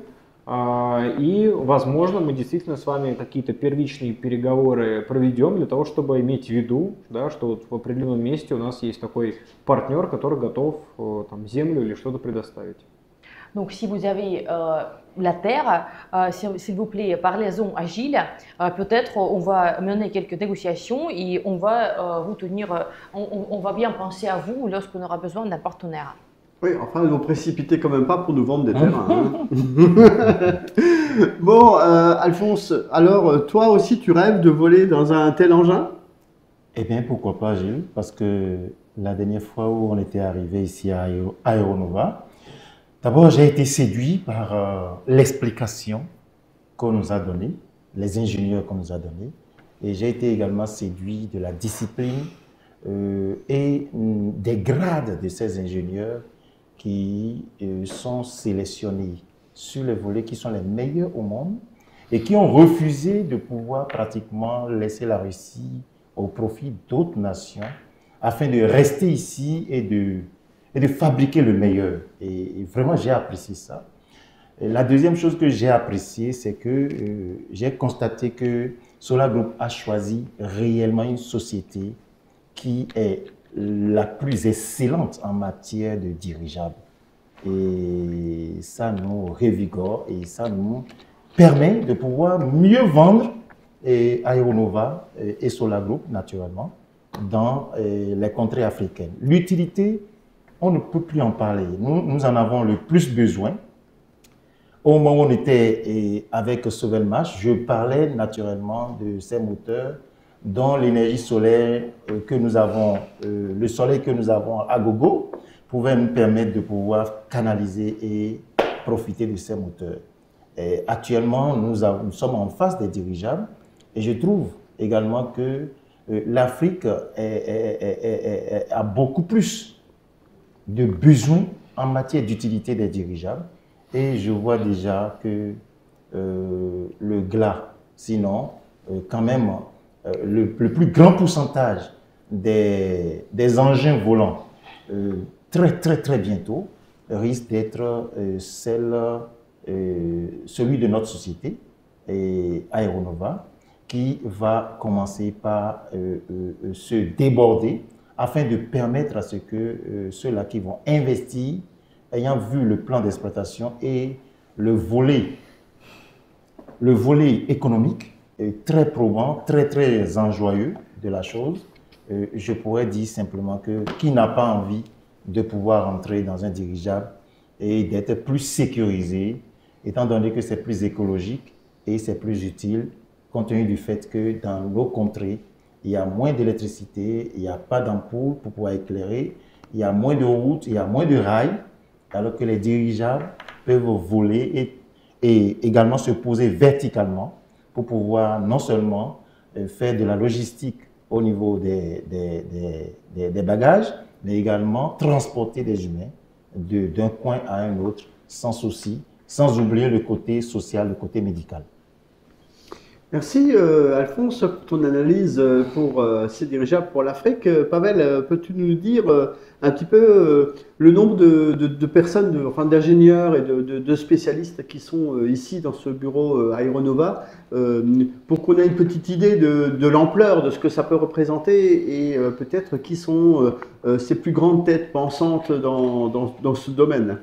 И, возможно, мы действительно с вами какие-то первичные переговоры проведем для того, чтобы иметь в виду, да, что вот в определенном месте у нас есть такой партнер, который готов там, землю или что-то предоставить. Donc, si vous avez la terre, s'il vous plaît, parlez-en à Gilles. Peut-être on va mener quelques négociations et on va vous tenir, on va bien penser à vous lorsqu'on aura besoin d'un partenaire. Oui, enfin, ne vous précipitez quand même pas pour nous vendre des terrains. Hein. Bon, Alphonse, alors toi aussi tu rêves de voler dans un tel engin? Eh bien, pourquoi pas, Gilles, parce que la dernière fois où on était arrivé ici à Aeronova, d'abord j'ai été séduit par l'explication qu'on nous a donnée, les ingénieurs qu'on nous a donnés, et j'ai été également séduit de la discipline et des grades de ces ingénieurs qui sont sélectionnés sur les volets qui sont les meilleurs au monde et qui ont refusé de pouvoir pratiquement laisser la Russie au profit d'autres nations afin de rester ici et de fabriquer le meilleur. Et vraiment, j'ai apprécié ça. Et la deuxième chose que j'ai appréciée, c'est que j'ai constaté que Solar Group a choisi réellement une société qui est la plus excellente en matière de dirigeables. Et ça nous revigore et ça nous permet de pouvoir mieux vendre Aeronova et Solar Group, naturellement, dans les contrées africaines. L'utilité, on ne peut plus en parler. Nous en avons le plus besoin. Au moment où on était avec Sovelmash, je parlais naturellement de ces moteurs dont l'énergie solaire que nous avons, le soleil que nous avons à gogo, pouvait nous permettre de pouvoir canaliser et profiter de ces moteurs. Et actuellement, nous sommes en face des dirigeables et je trouve également que l'Afrique a beaucoup plus de besoins en matière d'utilité des dirigeables et je vois déjà que le GLA, sinon quand même, le plus grand pourcentage des engins volants très bientôt risque d'être celui de notre société, Aeronova, qui va commencer par se déborder afin de permettre à ce que ceux-là qui vont investir, ayant vu le plan d'exploitation et le volet économique, très probant, très enjoyeux de la chose, je pourrais dire simplement que qui n'a pas envie de pouvoir entrer dans un dirigeable et d'être plus sécurisé, étant donné que c'est plus écologique et c'est plus utile, compte tenu du fait que dans nos contrées, il y a moins d'électricité, il n'y a pas d'ampoule pour pouvoir éclairer, il y a moins de routes, il y a moins de rails, alors que les dirigeables peuvent voler et également se poser verticalement pour pouvoir non seulement faire de la logistique au niveau des bagages, mais également transporter des humains d'un coin à un autre sans souci, sans oublier le côté social, le côté médical. Merci Alphonse pour ton analyse pour ces dirigeables pour l'Afrique. Pavel, peux-tu nous dire un petit peu le nombre de personnes, enfin d'ingénieurs et de spécialistes qui sont ici dans ce bureau Aeronova pour qu'on ait une petite idée de l'ampleur de ce que ça peut représenter et peut-être qui sont ces plus grandes têtes pensantes dans ce domaine.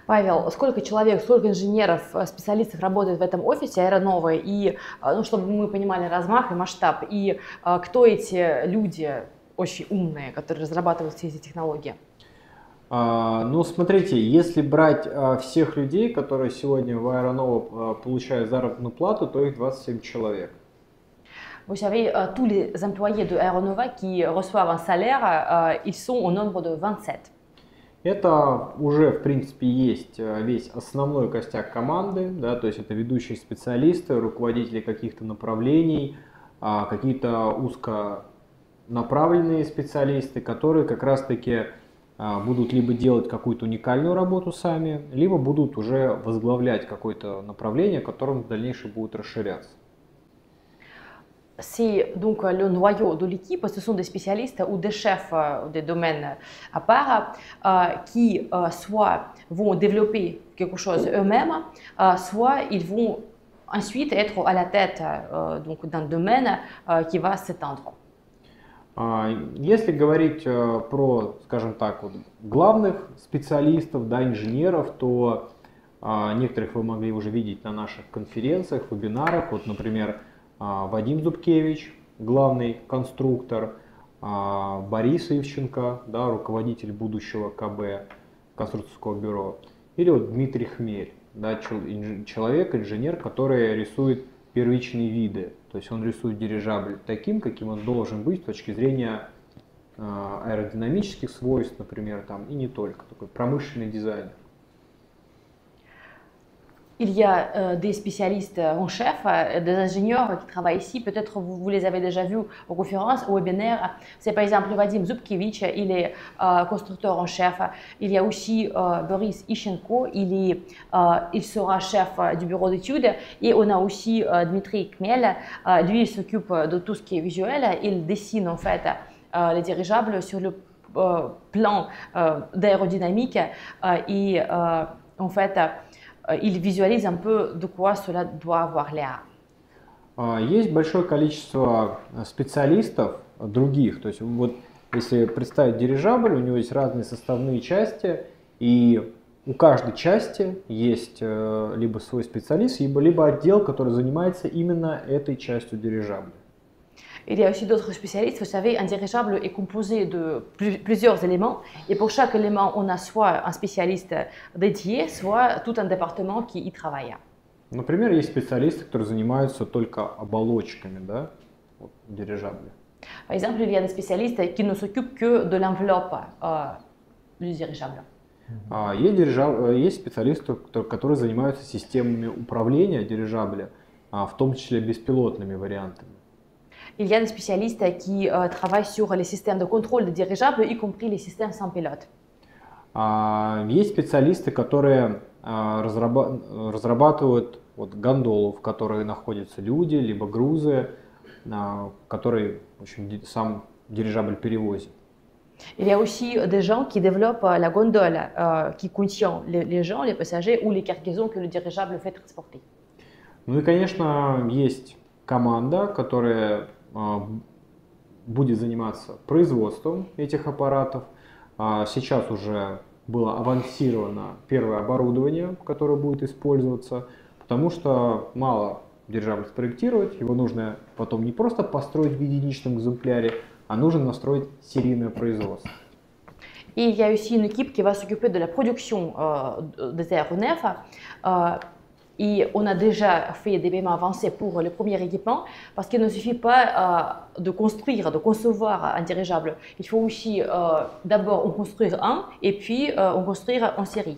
Павел, сколько человек, сколько инженеров, специалистов работает в этом офисе Aeronova, и, ну, чтобы мы понимали размах и масштаб, и кто эти люди, очень умные, которые разрабатывают все эти технологии? Ну, смотрите, если брать всех людей, которые сегодня в Аэронова получают заработную плату, то их 27 человек. Vous savez, tous les employés de Aeronova qui reçoivent un salaire, ils sont au nombre de 27. Это уже, в принципе, есть весь основной костяк команды, да, то есть это ведущие специалисты, руководители каких-то направлений, какие-то узконаправленные специалисты, которые как раз-таки будут либо делать какую-то уникальную работу сами, либо будут уже возглавлять какое-то направление, которым в дальнейшем будут расширяться. C'est donc le noyau de l'équipe, ce sont des spécialistes ou des chefs des domaines à part qui soit vont développer quelque chose eux-mêmes, soit ils vont ensuite être à la tête donc d'un domaine qui va s'étendre. Если говорить про, скажем так, вот, главных специалистов, да, инженеров, то некоторых вы могли уже видеть на наших конференциях, вебинарах. Вот, например, Вадим Зубкевич, главный конструктор, Борис Ивченко, да, руководитель будущего КБ, конструкторского бюро, или вот Дмитрий Хмель, да, человек, инженер, который рисует первичные виды, то есть он рисует дирижабль таким, каким он должен быть с точки зрения аэродинамических свойств, например, там, и не только, такой промышленный дизайнер. Il y a des spécialistes en chef, des ingénieurs qui travaillent ici. Peut-être vous les avez déjà vus aux conférences, aux webinaires. C'est par exemple Vadim Zubkevich, il est constructeur en chef. Il y a aussi Boris Ishchenko, il sera chef du bureau d'études. Et on a aussi Dmitry Khmel, lui il s'occupe de tout ce qui est visuel. Il dessine en fait les dirigeables sur le plan d'aérodynamique et en fait il visualise un peu de quoi cela doit avoir l'air. Есть большое количество специалистов других, то есть вот если представить дирижабль, у него есть разные составные части, и у каждой части есть либо свой специалист, либо отдел, который занимается именно этой частью дирижабля. Il y a aussi d'autres spécialistes. Vous savez, un dirigeable est composé de plusieurs éléments et pour chaque élément, on a soit un spécialiste dédié, soit tout un département qui y travaille. Например, есть специалисты, которые занимаются только оболочками, да, вот, дирижабля. Par exemple, il y a des spécialistes qui ne s'occupent que de l'enveloppe du dirigeable. Есть специалисты, которые занимаются системами управления дирижабля, в том числе беспилотными вариантами. Il y a des spécialistes qui travaillent sur les systèmes de contrôle des dirigeables, y compris les systèmes sans pilote. Есть специалисты, которые разрабатывают вот, гондолу, в которой находятся люди, либо грузы, которые в общем, сам дирижабль перевозит. Il y a aussi des gens qui développent la gondole qui contient les gens, les passagers ou les cargaisons que le dirigeable fait transporter. Ну и, конечно, есть команда, которая будет заниматься производством этих аппаратов. Сейчас уже было авансировано первое оборудование, которое будет использоваться, потому что мало дирижабль спроектировать, его нужно потом не просто построить в единичном экземпляре, а нужно настроить серийное производство. Et il y a aussi une équipe qui va s'occuper de la production des aéronefs. Et on a déjà fait des paiements avancés pour le premier équipement parce qu'il ne suffit pas de construire, de concevoir un dirigeable. Il faut aussi d'abord en construire un et puis en construire en série.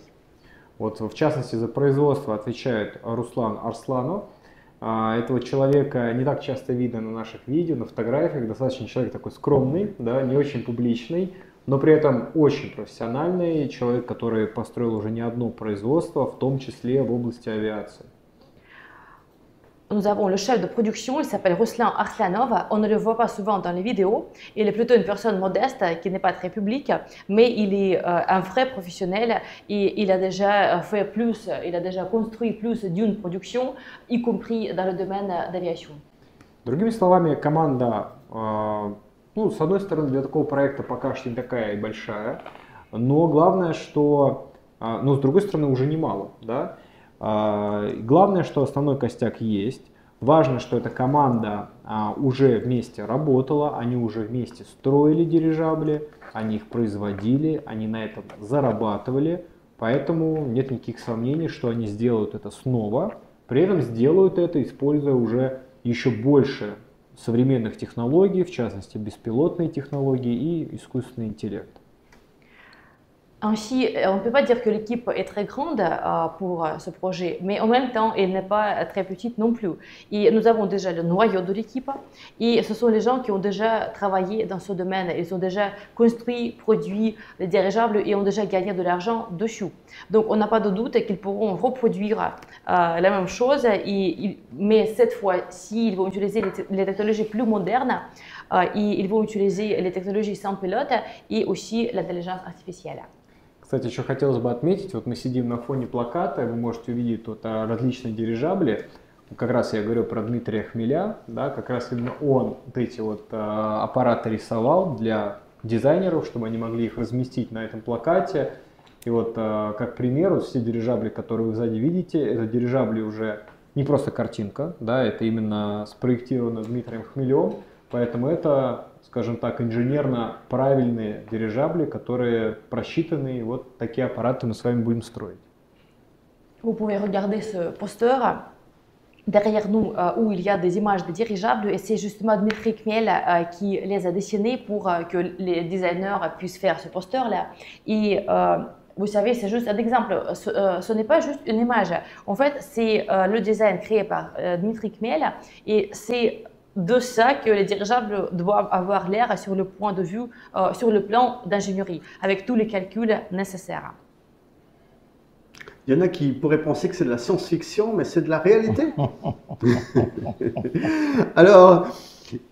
Вот, в частности, за производство отвечает Руслан Арсланов. Этого человека не так часто видно на наших видео, на фотографиях. Достаточно человек такой скромный, да, не очень публичный, но при этом очень профессиональный человек, который построил уже не одно производство, в том числе в области авиации. Nous avons le chef de production, il s'appelle Ruslan Arslanov. On ne le voit pas souvent dans les vidéos. Il est plutôt une personne modeste qui n'est pas très publique, mais il est un vrai professionnel et il a déjà fait plus, il a déjà construit plus d'une production, y compris dans le domaine d'aviation. Другими словами, команда, ну, с одной стороны, для такого проекта пока что не такая и большая, но главное, что, ну, с другой стороны, уже немало, да. Главное, что основной костяк есть, Важно, что эта команда уже вместе работала, они уже вместе строили дирижабли, они их производили, они на этом зарабатывали, поэтому нет никаких сомнений, что они сделают это снова, при этом сделают это, используя уже еще больше современных технологий, в частности беспилотные технологии и искусственный интеллект. Ainsi, on ne peut pas dire que l'équipe est très grande pour ce projet, mais en même temps, elle n'est pas très petite non plus. Et nous avons déjà le noyau de l'équipe, et ce sont les gens qui ont déjà travaillé dans ce domaine. Ils ont déjà construit, produit les dirigeables et ont déjà gagné de l'argent dessus. Donc, on n'a pas de doute qu'ils pourront reproduire la même chose, mais cette fois-ci, ils vont utiliser les technologies plus modernes, et ils vont utiliser les technologies sans pilote et aussi l'intelligence artificielle. Кстати, еще хотелось бы отметить, вот мы сидим на фоне плаката, вы можете увидеть тут различные дирижабли. Как раз я говорю про Дмитрия Хмеля, да, как раз именно он вот эти вот аппараты рисовал для дизайнеров, чтобы они могли их разместить на этом плакате. И вот как пример, вот все дирижабли, которые вы сзади видите, это дирижабли уже не просто картинка, да, это именно спроектировано Дмитрием Хмелем, поэтому это, скажем так, инженерно правильные дирижабли, которые просчитаны, и вот такие аппараты мы с вами будем строить. Vous pouvez regarder ce poster derrière nous où il y a des images de dirigeables et c'est justement Dmitri Khmel qui les a dessinés pour que les designers puissent faire ce poster-là. Et vous savez, c'est juste un exemple, ce n'est pas juste une image. En fait, c'est le design créé par Dmitri Khmel et c'est de ça que les dirigeables doivent avoir l'air sur le point de vue, sur le plan d'ingénierie, avec tous les calculs nécessaires. Il y en a qui pourraient penser que c'est de la science-fiction, mais c'est de la réalité. Alors,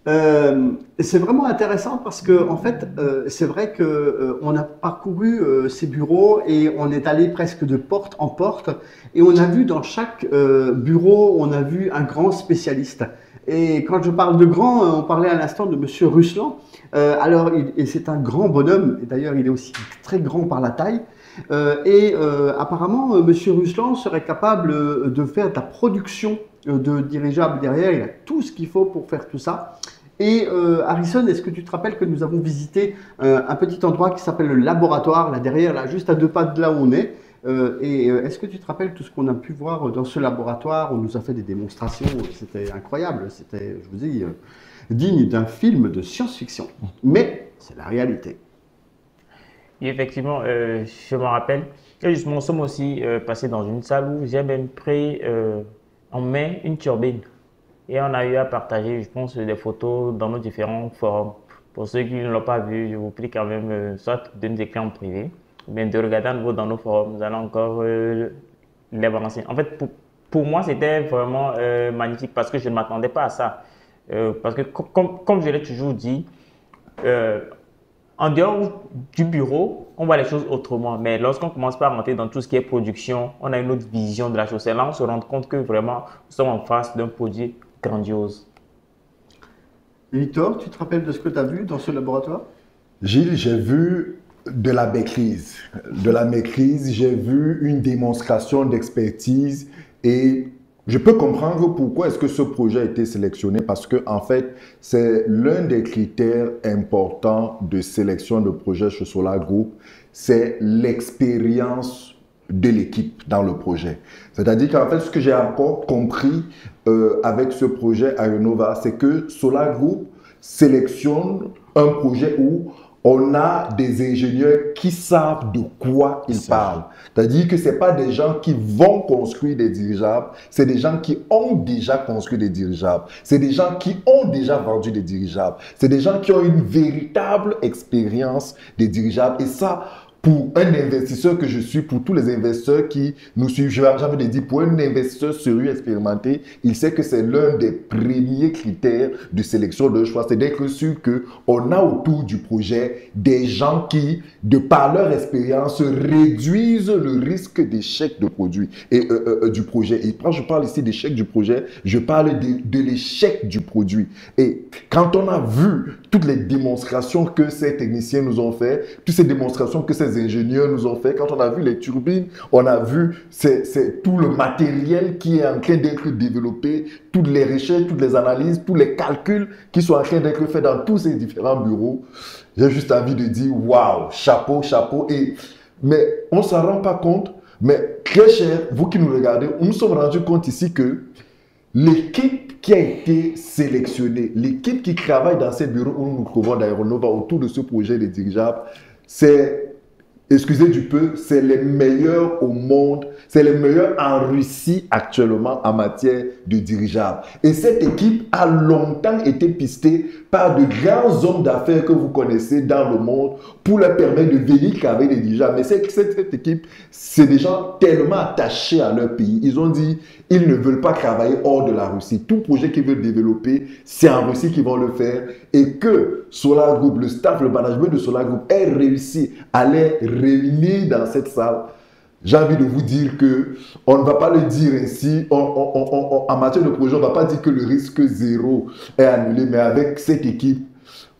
c'est vraiment intéressant parce que, en fait, c'est vrai qu'on a parcouru ces bureaux et on est allé presque de porte en porte et on a vu dans chaque bureau, on a vu un grand spécialiste. Et quand je parle de grand, on parlait à l'instant de Monsieur Ruslan. Alors, c'est un grand bonhomme, et d'ailleurs, il est aussi très grand par la taille. Apparemment, Monsieur Ruslan serait capable de faire de la production de dirigeables derrière. Il a tout ce qu'il faut pour faire tout ça. Et Harrison, est-ce que tu te rappelles que nous avons visité un petit endroit qui s'appelle le laboratoire, là derrière, là, juste à 2 pas de là où on est. Est-ce que tu te rappelles tout ce qu'on a pu voir dans ce laboratoire? On nous a fait des démonstrations, c'était incroyable, c'était, je vous dis, digne d'un film de science-fiction. Mais c'est la réalité. Et effectivement, je me rappelle, et justement, nous sommes aussi passés dans une salle où j'ai même pris en main une turbine. Et on a eu à partager, je pense, des photos dans nos différents forums. Pour ceux qui ne l'ont pas vu, je vous prie quand même, soit de nous écrire en privé, mais de regarder à nouveau dans nos forums, nous allons encore les balancer. En fait, pour moi, c'était vraiment magnifique parce que je ne m'attendais pas à ça. Parce que, comme je l'ai toujours dit, en dehors du bureau, on voit les choses autrement. Mais lorsqu'on commence par rentrer dans tout ce qui est production, on a une autre vision de la chose. Et là, on se rend compte que vraiment, nous sommes en face d'un produit grandiose. Et Victor, tu te rappelles de ce que tu as vu dans ce laboratoire? Gilles, j'ai vu de la maîtrise. De la maîtrise, j'ai vu une démonstration d'expertise et je peux comprendre pourquoi est-ce que ce projet a été sélectionné parce que en fait, c'est l'un des critères importants de sélection de projet chez Solar Group, c'est l'expérience de l'équipe dans le projet. C'est-à-dire qu'en fait, ce que j'ai encore compris avec ce projet Arenova, c'est que Solar Group sélectionne un projet où on a des ingénieurs qui savent de quoi ils parlent. C'est-à-dire que ce n'est pas des gens qui vont construire des dirigeables, c'est des gens qui ont déjà construit des dirigeables. C'est des gens qui ont déjà vendu des dirigeables. C'est des gens qui ont une véritable expérience des dirigeables. Et ça, pour un investisseur que je suis, pour tous les investisseurs qui nous suivent, j'ai envie de dire, pour un investisseur sérieux, expérimenté, il sait que c'est l'un des premiers critères de sélection de choix. C'est d'être sûr qu'on a autour du projet des gens qui, de par leur expérience, réduisent le risque d'échec de produit et du projet. Et quand je parle ici d'échec du projet, je parle de l'échec du produit. Et quand on a vu toutes les démonstrations que ces techniciens nous ont fait, toutes ces démonstrations que ces ingénieurs nous ont fait. Quand on a vu les turbines, on a vu c'est tout le matériel qui est en train d'être développé, toutes les recherches, toutes les analyses, tous les calculs qui sont en train d'être faits dans tous ces différents bureaux. J'ai juste envie de dire, waouh, chapeau, chapeau. Mais on ne s'en rend pas compte. Mais très cher, vous qui nous regardez, nous nous sommes rendus compte ici que l'équipe qui a été sélectionnée, l'équipe qui travaille dans ces bureaux où nous nous trouvons d'Aéronova autour de ce projet des dirigeables, c'est, excusez du peu, c'est les meilleurs au monde, c'est les meilleurs en Russie actuellement en matière de dirigeables. Et cette équipe a longtemps été pistée par de grands hommes d'affaires que vous connaissez dans le monde pour leur permettre de venir travailler des dirigeables. Mais cette équipe, c'est des gens tellement attachés à leur pays. Ils ont dit, ils ne veulent pas travailler hors de la Russie. Tout projet qu'ils veulent développer, c'est en Russie qu'ils vont le faire. Et que Solar Group, le staff, le management de Solar Group ait réussi à les réunir dans cette salle. J'ai envie de vous dire que on ne va pas le dire ainsi. En matière de projet, on ne va pas dire que le risque zéro est annulé, mais avec cette équipe,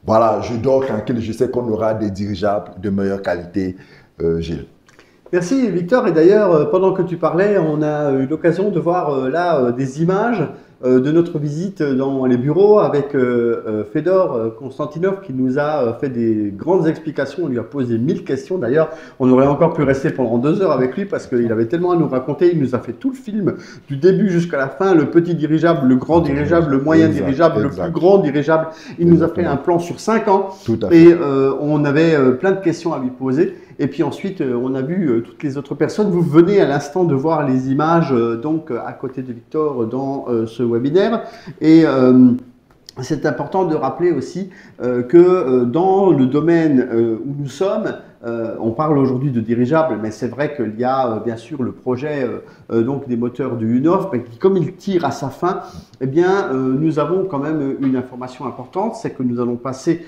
voilà, je dors tranquille. Je sais qu'on aura des dirigeables de meilleure qualité, Gilles. Merci Victor. Et d'ailleurs, pendant que tu parlais, on a eu l'occasion de voir là des images de notre visite dans les bureaux avec Fedor Konstantinov qui nous a fait des grandes explications. On lui a posé 1000 questions. D'ailleurs, on aurait encore pu rester pendant 2 heures avec lui parce qu'il avait tellement à nous raconter. Il nous a fait tout le film du début jusqu'à la fin, le petit dirigeable, le grand dirigeable, le moyen dirigeable, le plus grand dirigeable. Il nous a fait un plan sur 5 ans et on avait plein de questions à lui poser. Et puis ensuite, on a vu toutes les autres personnes. Vous venez à l'instant de voir les images donc à côté de Victor dans ce webinaire. Et c'est important de rappeler aussi que dans le domaine où nous sommes, on parle aujourd'hui de dirigeables, mais c'est vrai qu'il y a bien sûr le projet donc des moteurs du UNOF, mais qui, comme il tire à sa fin, eh bien, nous avons quand même une information importante, c'est que nous allons passer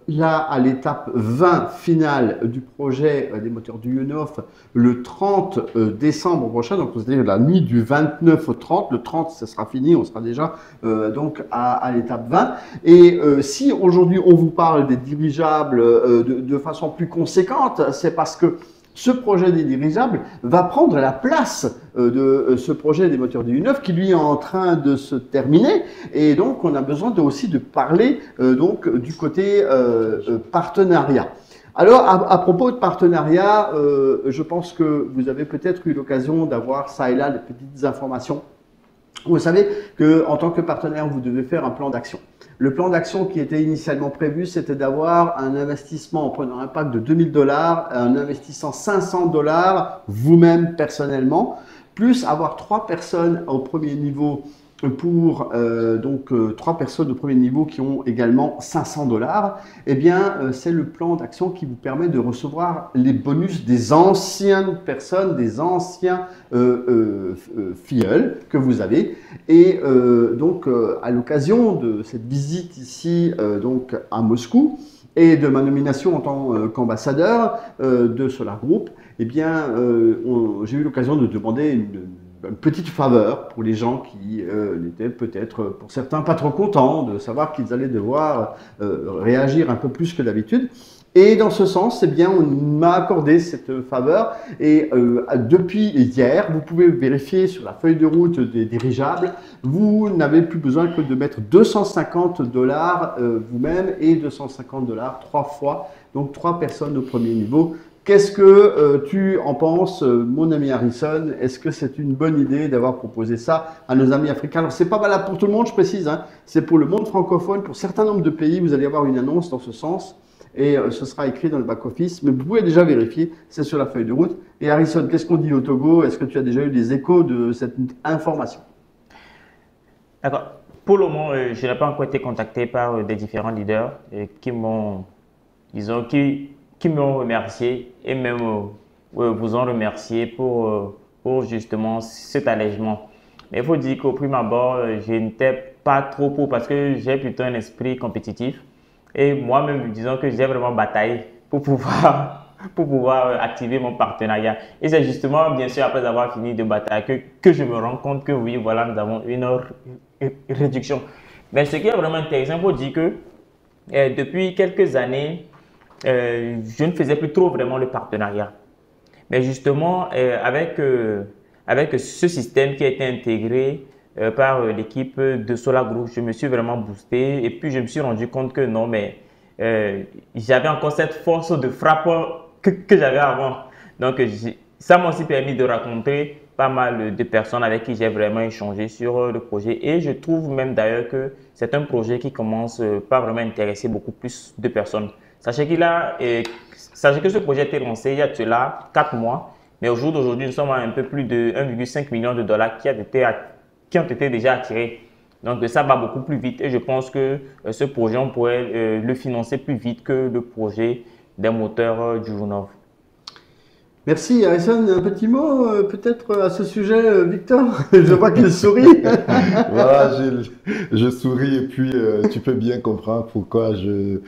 là à l'étape 20 finale du projet des moteurs du UNOF le 30 décembre prochain, donc c'est-à-dire la nuit du 29 au 30. Le 30, ça sera fini, on sera déjà donc à l'étape 20. Et si aujourd'hui on vous parle des dirigeables de façon plus conséquente, c'est parce que ce projet des dirigeables va prendre la place de ce projet des moteurs du U9 qui lui est en train de se terminer. Et donc, on a besoin aussi de parler donc, du côté partenariat. Alors, à propos de partenariat, je pense que vous avez peut-être eu l'occasion d'avoir ça et là des petites informations. Vous savez qu'en tant que partenaire, vous devez faire un plan d'action. Le plan d'action qui était initialement prévu, c'était d'avoir un investissement en prenant un pack de 2000 $, en investissant 500 $ vous-même personnellement, plus avoir 3 personnes au premier niveau pour donc 3 personnes au premier niveau qui ont également 500 $. Eh bien, c'est le plan d'action qui vous permet de recevoir les bonus des anciennes personnes, des anciens filleuls que vous avez. Et donc, à l'occasion de cette visite ici donc à Moscou et de ma nomination en tant qu'ambassadeur de Solar Group, eh bien, j'ai eu l'occasion de demander une petite faveur pour les gens qui n'étaient peut-être, pour certains, pas trop contents de savoir qu'ils allaient devoir réagir un peu plus que d'habitude. Et dans ce sens, eh bien, on m'a accordé cette faveur. Et depuis hier, vous pouvez vérifier sur la feuille de route des dirigeables, vous n'avez plus besoin que de mettre 250 $ vous-même et 250 $ 3 fois, donc 3 personnes au premier niveau. Qu'est-ce que tu en penses, mon ami Harrison? Est-ce que c'est une bonne idée d'avoir proposé ça à nos amis africains? Alors, c'est pas valable pour tout le monde, je précise, hein. C'est pour le monde francophone. Pour certains nombres de pays, vous allez avoir une annonce dans ce sens et ce sera écrit dans le back-office. Mais vous pouvez déjà vérifier, c'est sur la feuille de route. Et Harrison, qu'est-ce qu'on dit au Togo? Est-ce que tu as déjà eu des échos de cette information? D'accord. Pour le moment, je n'ai pas encore été contacté par des différents leaders qui m'ont, disons, qui m'ont remercié et même vous ont remercié pour justement cet allègement. Mais il faut dire qu'au prime abord, je n'étais pas trop pour parce que j'ai plutôt un esprit compétitif. Et moi-même, disons que j'ai vraiment bataillé pour pouvoir activer mon partenariat. Et c'est justement, bien sûr, après avoir fini de batailler que je me rends compte que oui, voilà, nous avons une réduction. Mais ce qui est vraiment intéressant, il faut dire que depuis quelques années, je ne faisais plus trop vraiment le partenariat. Mais justement, avec ce système qui a été intégré par l'équipe de Solar Group, je me suis vraiment boosté et puis je me suis rendu compte que non, mais j'avais encore cette force de frappe que j'avais avant. Donc, ça m'a aussi permis de rencontrer pas mal de personnes avec qui j'ai vraiment échangé sur le projet. Et je trouve même d'ailleurs que c'est un projet qui commence pas vraiment à intéresser beaucoup plus de personnes. Sachez que ce projet a été lancé il y a de cela 4 mois. Mais au jour d'aujourd'hui, nous sommes à un peu plus de 1,5 million de dollars qui ont été déjà attirés. Donc, ça va beaucoup plus vite et je pense que ce projet, on pourrait le financer plus vite que le projet des moteurs du Jounov. Merci Harrison. Un petit mot peut-être à ce sujet, Victor? Je vois qu'il sourit. Voilà, je souris et puis tu peux bien comprendre pourquoi je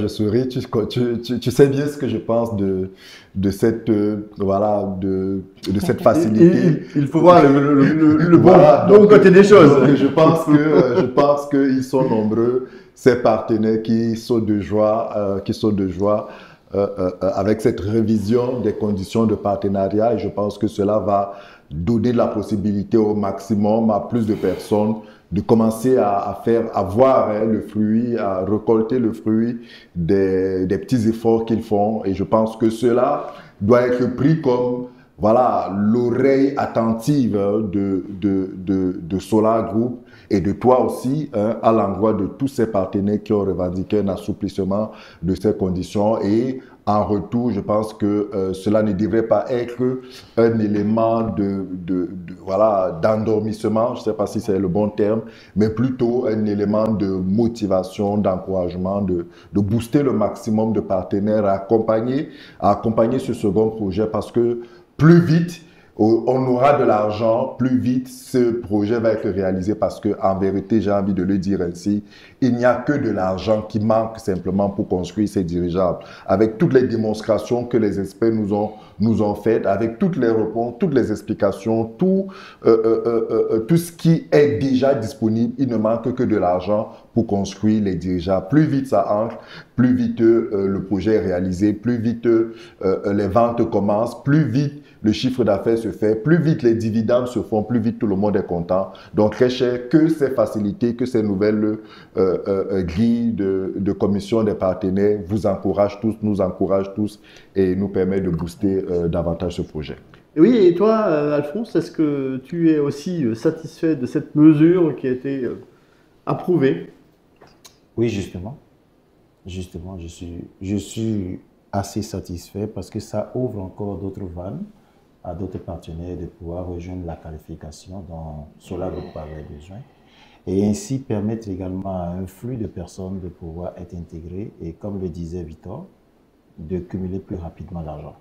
souris. Tu sais bien ce que je pense de cette, voilà, de cette facilité. Il faut voir le Voilà, bon côté des choses. Je pense qu'ils sont nombreux, ces partenaires qui sont de joie, avec cette révision des conditions de partenariat. Et je pense que cela va donner la possibilité au maximum à plus de personnes de commencer à voir le fruit, à récolter le fruit des petits efforts qu'ils font. Et je pense que cela doit être pris comme, voilà, l'oreille attentive de Solar Group et de toi aussi, à l'endroit de tous ces partenaires qui ont revendiqué un assouplissement de ces conditions. Et en retour, je pense que cela ne devrait pas être un élément voilà, d'endormissement, je ne sais pas si c'est le bon terme, mais plutôt un élément de motivation, d'encouragement, de booster le maximum de partenaires, à accompagner ce second projet, parce que plus vite on aura de l'argent, plus vite ce projet va être réalisé, parce que en vérité, j'ai envie de le dire ainsi, il n'y a que de l'argent qui manque simplement pour construire ces dirigeables. Avec toutes les démonstrations que les experts nous ont faites, avec toutes les réponses, toutes les explications, tout ce qui est déjà disponible, il ne manque que de l'argent pour construire les dirigeables. Plus vite ça entre, plus vite le projet est réalisé, plus vite les ventes commencent, plus vite le chiffre d'affaires se fait, plus vite les dividendes se font, plus vite tout le monde est content. Donc, très cher, que ces facilités, que ces nouvelles grilles de commission des partenaires vous encouragent tous, nous encouragent tous et nous permettent de booster davantage ce projet. Oui, et toi, Alphonse, est-ce que tu es aussi satisfait de cette mesure qui a été approuvée? Oui, justement. Justement, je suis assez satisfait parce que ça ouvre encore d'autres vannes à d'autres partenaires de pouvoir rejoindre la qualification dont Solar Group avait besoin et ainsi permettre également à un flux de personnes de pouvoir être intégré et, comme le disait Victor, de cumuler plus rapidement l'argent.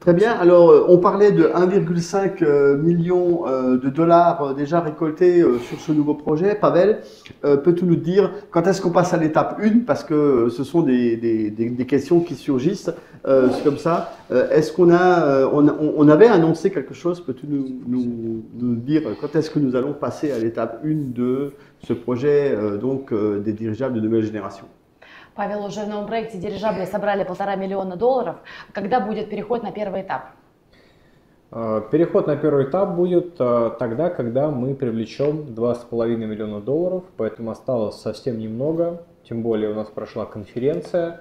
Très bien. Alors, on parlait de 1,5 million de dollars déjà récoltés sur ce nouveau projet. Pavel, peux-tu nous dire quand est-ce qu'on passe à l'étape 1? Parce que ce sont des questions qui surgissent comme ça. Est-ce qu'on on avait annoncé quelque chose? Peux-tu nous dire quand est-ce que nous allons passer à l'étape 1 de ce projet des dirigeables de nouvelle génération? Павел, уже в новом проекте дирижабли собрали $1,5 миллиона. Когда будет переход на первый этап? Переход на первый этап будет тогда, когда мы привлечем $2,5 миллиона, поэтому осталось совсем немного, тем более у нас прошла конференция.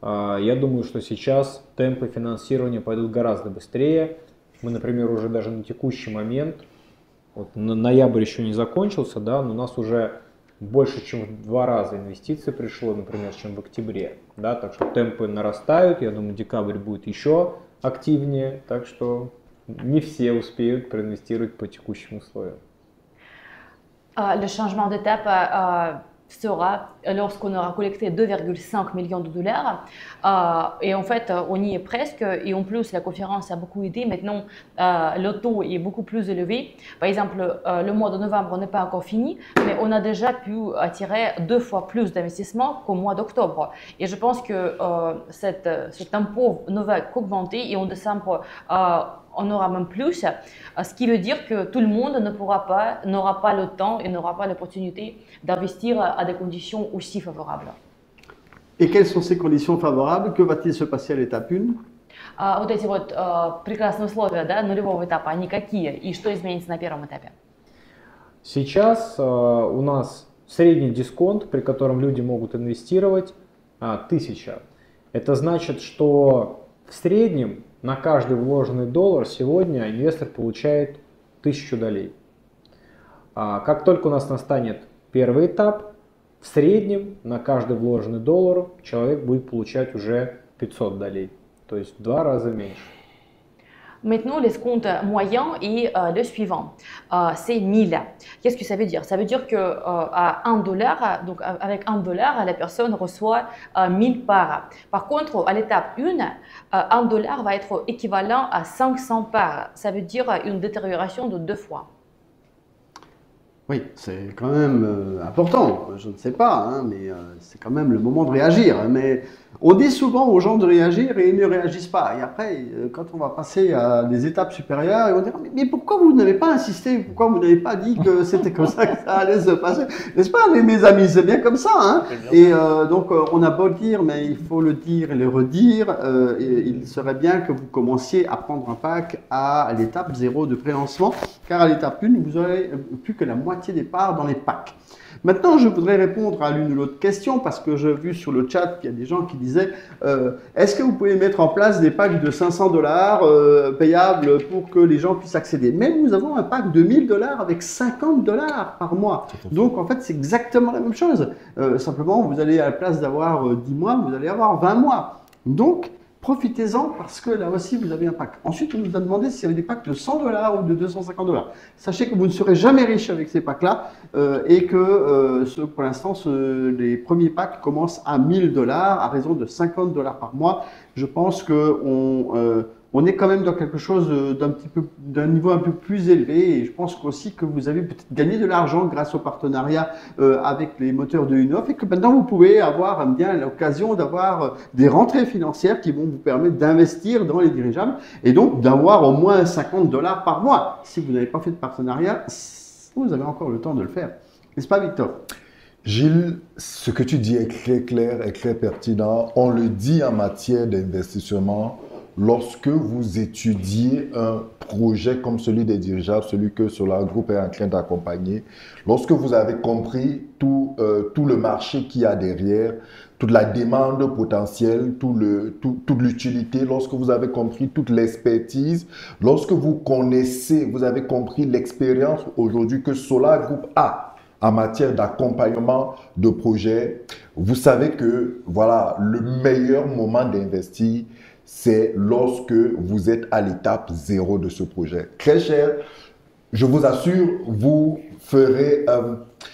Я думаю, что сейчас темпы финансирования пойдут гораздо быстрее. Мы, например, уже даже на текущий момент, вот ноябрь еще не закончился, да, но у нас уже больше, чем в 2 раза инвестиций пришло, например, чем в октябре. Да, так что темпы нарастают, я думаю, декабрь будет еще активнее, так что не все успеют проинвестировать по текущим условиям. Le changement d'étape sera lorsqu'on aura collecté $2,5 millions. Et en fait, on y est presque. Et en plus, la conférence a beaucoup aidé. Maintenant, le taux est beaucoup plus élevé. Par exemple, le mois de novembre n'est pas encore fini, mais on a déjà pu attirer 2 fois plus d'investissements qu'au mois d'octobre. Et je pense que cet impôt ne va qu'augmenter. Et en décembre, on aura même plus, ce qui veut dire que tout le monde n'aura pas le temps et n'aura pas l'opportunité d'investir à des conditions aussi favorables. Et quelles sont ces conditions favorables? Que va-t-il se passer à l'étape 1? Вот эти вот прекрасные условия, да, нулевого этапа, они какие? И что изменится на первом этапе? Сейчас у нас средний дисконт, при котором люди могут инвестировать, 1000. Это значит, что в среднем на каждый вложенный доллар сегодня инвестор получает 1000 долей. Как только у нас настанет первый этап, в среднем на каждый вложенный доллар человек будет получать уже 500 долей, то есть в 2 раза меньше. Maintenant, l'escompte moyen et le suivant, c'est 1000. Qu'est-ce que ça veut dire? Ça veut dire que à $1, donc avec $1, la personne reçoit 1000 parts. Par contre, à l'étape 1, $1 va être équivalent à 500 parts. Ça veut dire une détérioration de 2 fois. Oui, c'est quand même important. Je ne sais pas, hein, mais c'est quand même le moment de réagir. Mais on dit souvent aux gens de réagir et ils ne réagissent pas. Et après, quand on va passer à des étapes supérieures, ils vont dire mais pourquoi vous n'avez pas insisté? Pourquoi vous n'avez pas dit que c'était comme ça que ça allait se passer? N'est-ce pas, mes amis? C'est bien comme ça. Hein, et donc, on a beau le dire, mais il faut le dire et le redire. Et il serait bien que vous commenciez à prendre un pack à l'étape 0 de prélancement, car à l'étape 1, vous n'aurez plus que la moitié des parts dans les packs. Maintenant, je voudrais répondre à l'une ou l'autre question parce que j'ai vu sur le chat qu'il y a des gens qui disaient est-ce que vous pouvez mettre en place des packs de $500 payables pour que les gens puissent accéder? Mais nous avons un pack de $1000 avec $50 par mois. Donc, en fait, c'est exactement la même chose. Simplement, vous allez à la place d'avoir 10 mois, vous allez avoir 20 mois. Donc, profitez-en parce que là aussi, vous avez un pack. Ensuite, on nous a demandé s'il y avait des packs de $100 ou de $250. Sachez que vous ne serez jamais riche avec ces packs-là et que pour l'instant, les premiers packs commencent à $1000 à raison de $50 par mois. Je pense qu'on est quand même dans quelque chose d'un niveau un peu plus élevé et je pense aussi que vous avez peut-être gagné de l'argent grâce au partenariat avec les moteurs de Unoff et que maintenant vous pouvez avoir bien l'occasion d'avoir des rentrées financières qui vont vous permettre d'investir dans les dirigeables et donc d'avoir au moins $50 par mois. Si vous n'avez pas fait de partenariat, vous avez encore le temps de le faire. N'est-ce pas, Victor? Gilles, ce que tu dis est très clair et très pertinent. On le dit en matière d'investissement. Lorsque vous étudiez un projet comme celui des dirigeables, celui que Solar Group est en train d'accompagner, lorsque vous avez compris tout le marché qu'il y a derrière, toute la demande potentielle, toute l'utilité, lorsque vous avez compris toute l'expertise, lorsque vous connaissez, vous avez compris l'expérience aujourd'hui que Solar Group a en matière d'accompagnement de projets, vous savez que voilà, le meilleur moment d'investir, c'est lorsque vous êtes à l'étape 0 de ce projet. Très cher, je vous assure, vous ferez,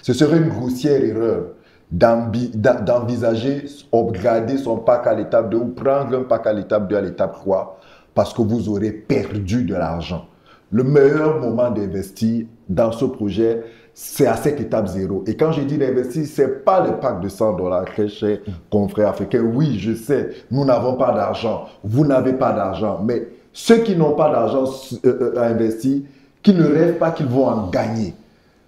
ce serait une grossière erreur d'envisager upgrader son pack à l'étape 2 ou prendre un pack à l'étape 2 à l'étape 3 parce que vous aurez perdu de l'argent. Le meilleur moment d'investir dans ce projet, c'est à cette étape 0. Et quand je dis d'investir, ce n'est pas le pack de $100, très cher confrères africains. Oui, je sais, nous n'avons pas d'argent. Vous n'avez pas d'argent. Mais ceux qui n'ont pas d'argent à investir, qui ne rêvent pas qu'ils vont en gagner.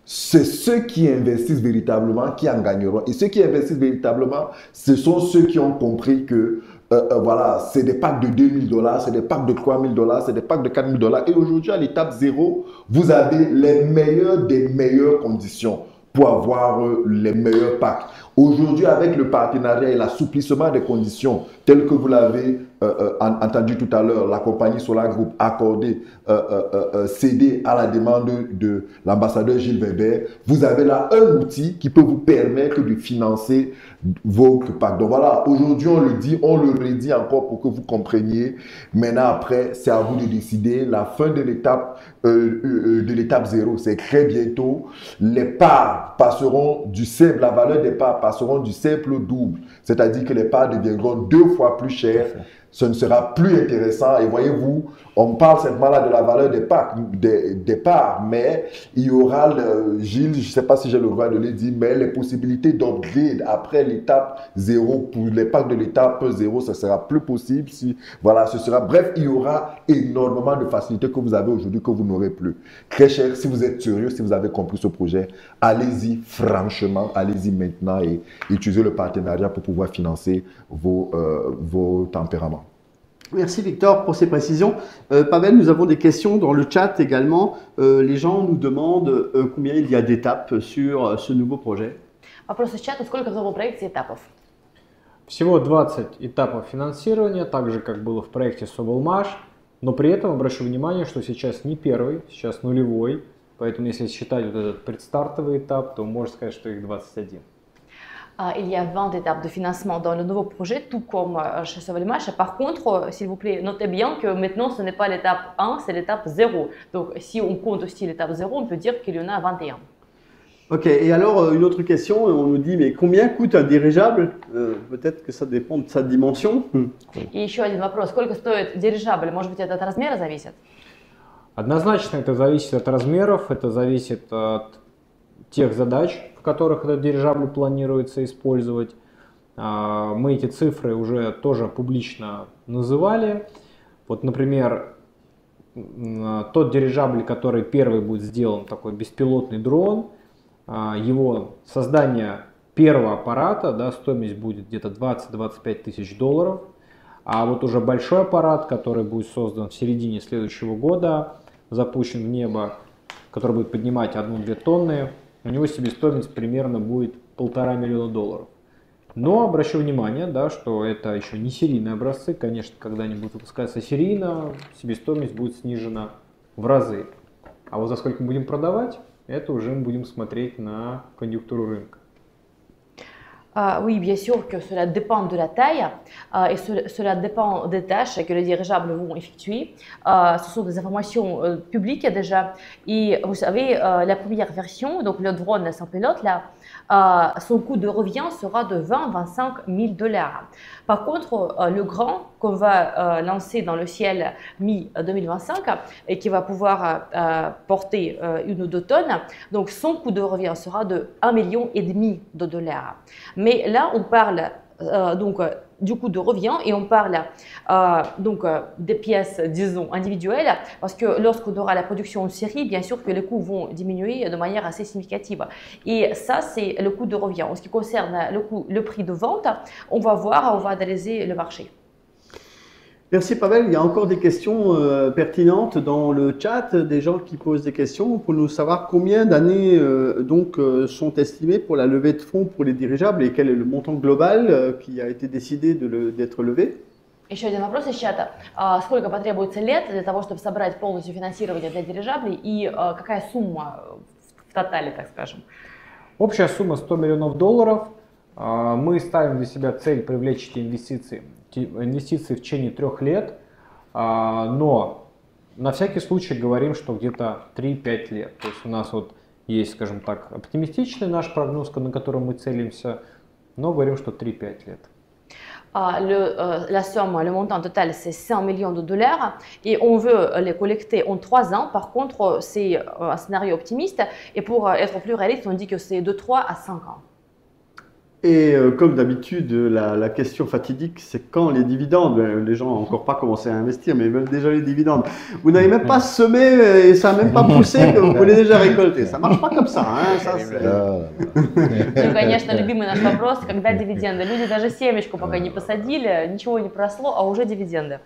C'est ceux qui investissent véritablement qui en gagneront. Et ceux qui investissent véritablement, ce sont ceux qui ont compris que voilà, c'est des packs de $2000, c'est des packs de $3000, c'est des packs de $4000. Et aujourd'hui, à l'étape 0, vous avez les meilleures des meilleures conditions pour avoir les meilleurs packs. Aujourd'hui, avec le partenariat et l'assouplissement des conditions, telles que vous l'avez entendu tout à l'heure, la compagnie Solar Group accordé, cédé à la demande de l'ambassadeur Gilles Weber, vous avez là un outil qui peut vous permettre de financer votre pack. Donc voilà, aujourd'hui on le dit, on le redit encore pour que vous compreniez. Maintenant après, c'est à vous de décider. La fin de l'étape 0, c'est très bientôt. Les parts passeront du simple, la valeur des parts passeront du simple au double. C'est-à-dire que les parts deviendront 2 fois plus chères. Ce ne sera plus intéressant. Et voyez-vous, on parle simplement là de la valeur des parts, mais il y aura, Gilles, je ne sais pas si j'ai le droit de le dire, mais les possibilités d'upgrade après l'étape 0, pour les packs de l'étape 0, ce sera plus possible. Voilà, ce sera, bref, il y aura énormément de facilités que vous avez aujourd'hui que vous n'aurez plus. Très cher, si vous êtes sérieux, si vous avez compris ce projet, allez-y franchement, allez-y maintenant et et utiliser le partenariat pour pouvoir financer vos tempéraments. Merci Victor pour ces précisions. Pavel, nous avons des questions dans le chat également. Les gens nous demandent combien il y a d'étapes sur ce nouveau projet. Вопрос из чата, сколько в новом проекте этапов? Всего 20 этапов финансирования, так же как было в проекте Sovelmash, но при этом обращу внимание, что сейчас не первый, сейчас нулевой, поэтому если считать вот этот предстартовый этап, то можно сказать, что их 21. Il y a 20 étapes de financement dans le nouveau projet, tout comme chez Sovelmash. Par contre, s'il vous plaît, notez bien que maintenant, ce n'est pas l'étape 1, c'est l'étape 0. Donc, si on compte aussi l'étape 0, on peut dire qu'il y en a 21. Ok, et alors une autre question, on nous dit, mais combien coûte un dirigeable? Peut-être que ça dépend de sa dimension. И еще один вопрос, сколько стоит дирижабль? Может быть, это от размера зависит? Однозначно это зависит от размеров, это зависит от тех задач, в которых этот дирижабль планируется использовать. Мы эти цифры уже тоже публично называли. Вот, например, тот дирижабль, который первый будет сделан, такой беспилотный дрон, его создание первого аппарата, да, стоимость будет где-то 20-25 тысяч долларов. А вот уже большой аппарат, который будет создан в середине следующего года, запущен в небо, который будет поднимать 1-2 тонны, у него себестоимость примерно будет $1,5 миллиона. Но обращу внимание, да, что это еще не серийные образцы. Конечно, когда они будут выпускаться серийно, себестоимость будет снижена в разы. А вот за сколько мы будем продавать, это уже мы будем смотреть на конъюнктуру рынка. Oui, bien sûr que cela dépend de la taille et cela dépend des tâches que les dirigeables vont effectuer. Ce sont des informations publiques déjà. Et vous savez, la première version, donc le drone sans pilote, là, son coût de revient sera de 20-25 000 $. Par contre, le grand qu'on va lancer dans le ciel mi-2025 et qui va pouvoir porter 1 ou 2 tonnes, donc son coût de revient sera de $1,5 million $. Mais là, on parle donc du coût de revient et on parle donc des pièces, disons, individuelles, parce que lorsqu'on aura la production en série, bien sûr que les coûts vont diminuer de manière assez significative. Et ça, c'est le coût de revient. En ce qui concerne le prix de vente, on va voir, on va analyser le marché. Merci Pavel, il y a encore des questions pertinentes dans le chat, des gens qui posent des questions pour nous savoir combien d'années sont estimées pour la levée de fonds pour les dirigeables et quel est le montant global qui a été décidé d'être levé. Еще один вопрос из чата. Сколько потребуется лет для того, чтобы собрать полностью финансирование для дирижаблей и какая сумма в тотале, так скажем? Общая сумма $100 миллионов. Мы ставим для себя цель привлечь эти инвестиции в течение 3 лет, но на всякий случай говорим, что где-то 3-5 лет. То есть у нас вот есть, скажем так, оптимистичный наш прогноз, на котором мы целимся, но говорим, что 3-5 лет. La somme, le montant total, c'est $100 millions et on veut les collecter en 3 ans. Par contre, c'est un scénario optimiste et pour être plus réaliste, on dit que c'est de 3 à 5 ans. Et comme d'habitude, la question fatidique, c'est quand les dividendes. Les gens n'ont encore pas commencé à investir, mais ils veulent déjà les dividendes. Vous n'avez même pas semé et ça n'a même pas poussé que vous voulez déjà récolter. Ça ne marche pas comme ça. Hein, ça ну, конечно, любимый наш вопрос, когда дивиденды. Люди даже семечку пока не посадили, ничего не просло, а уже дивиденды.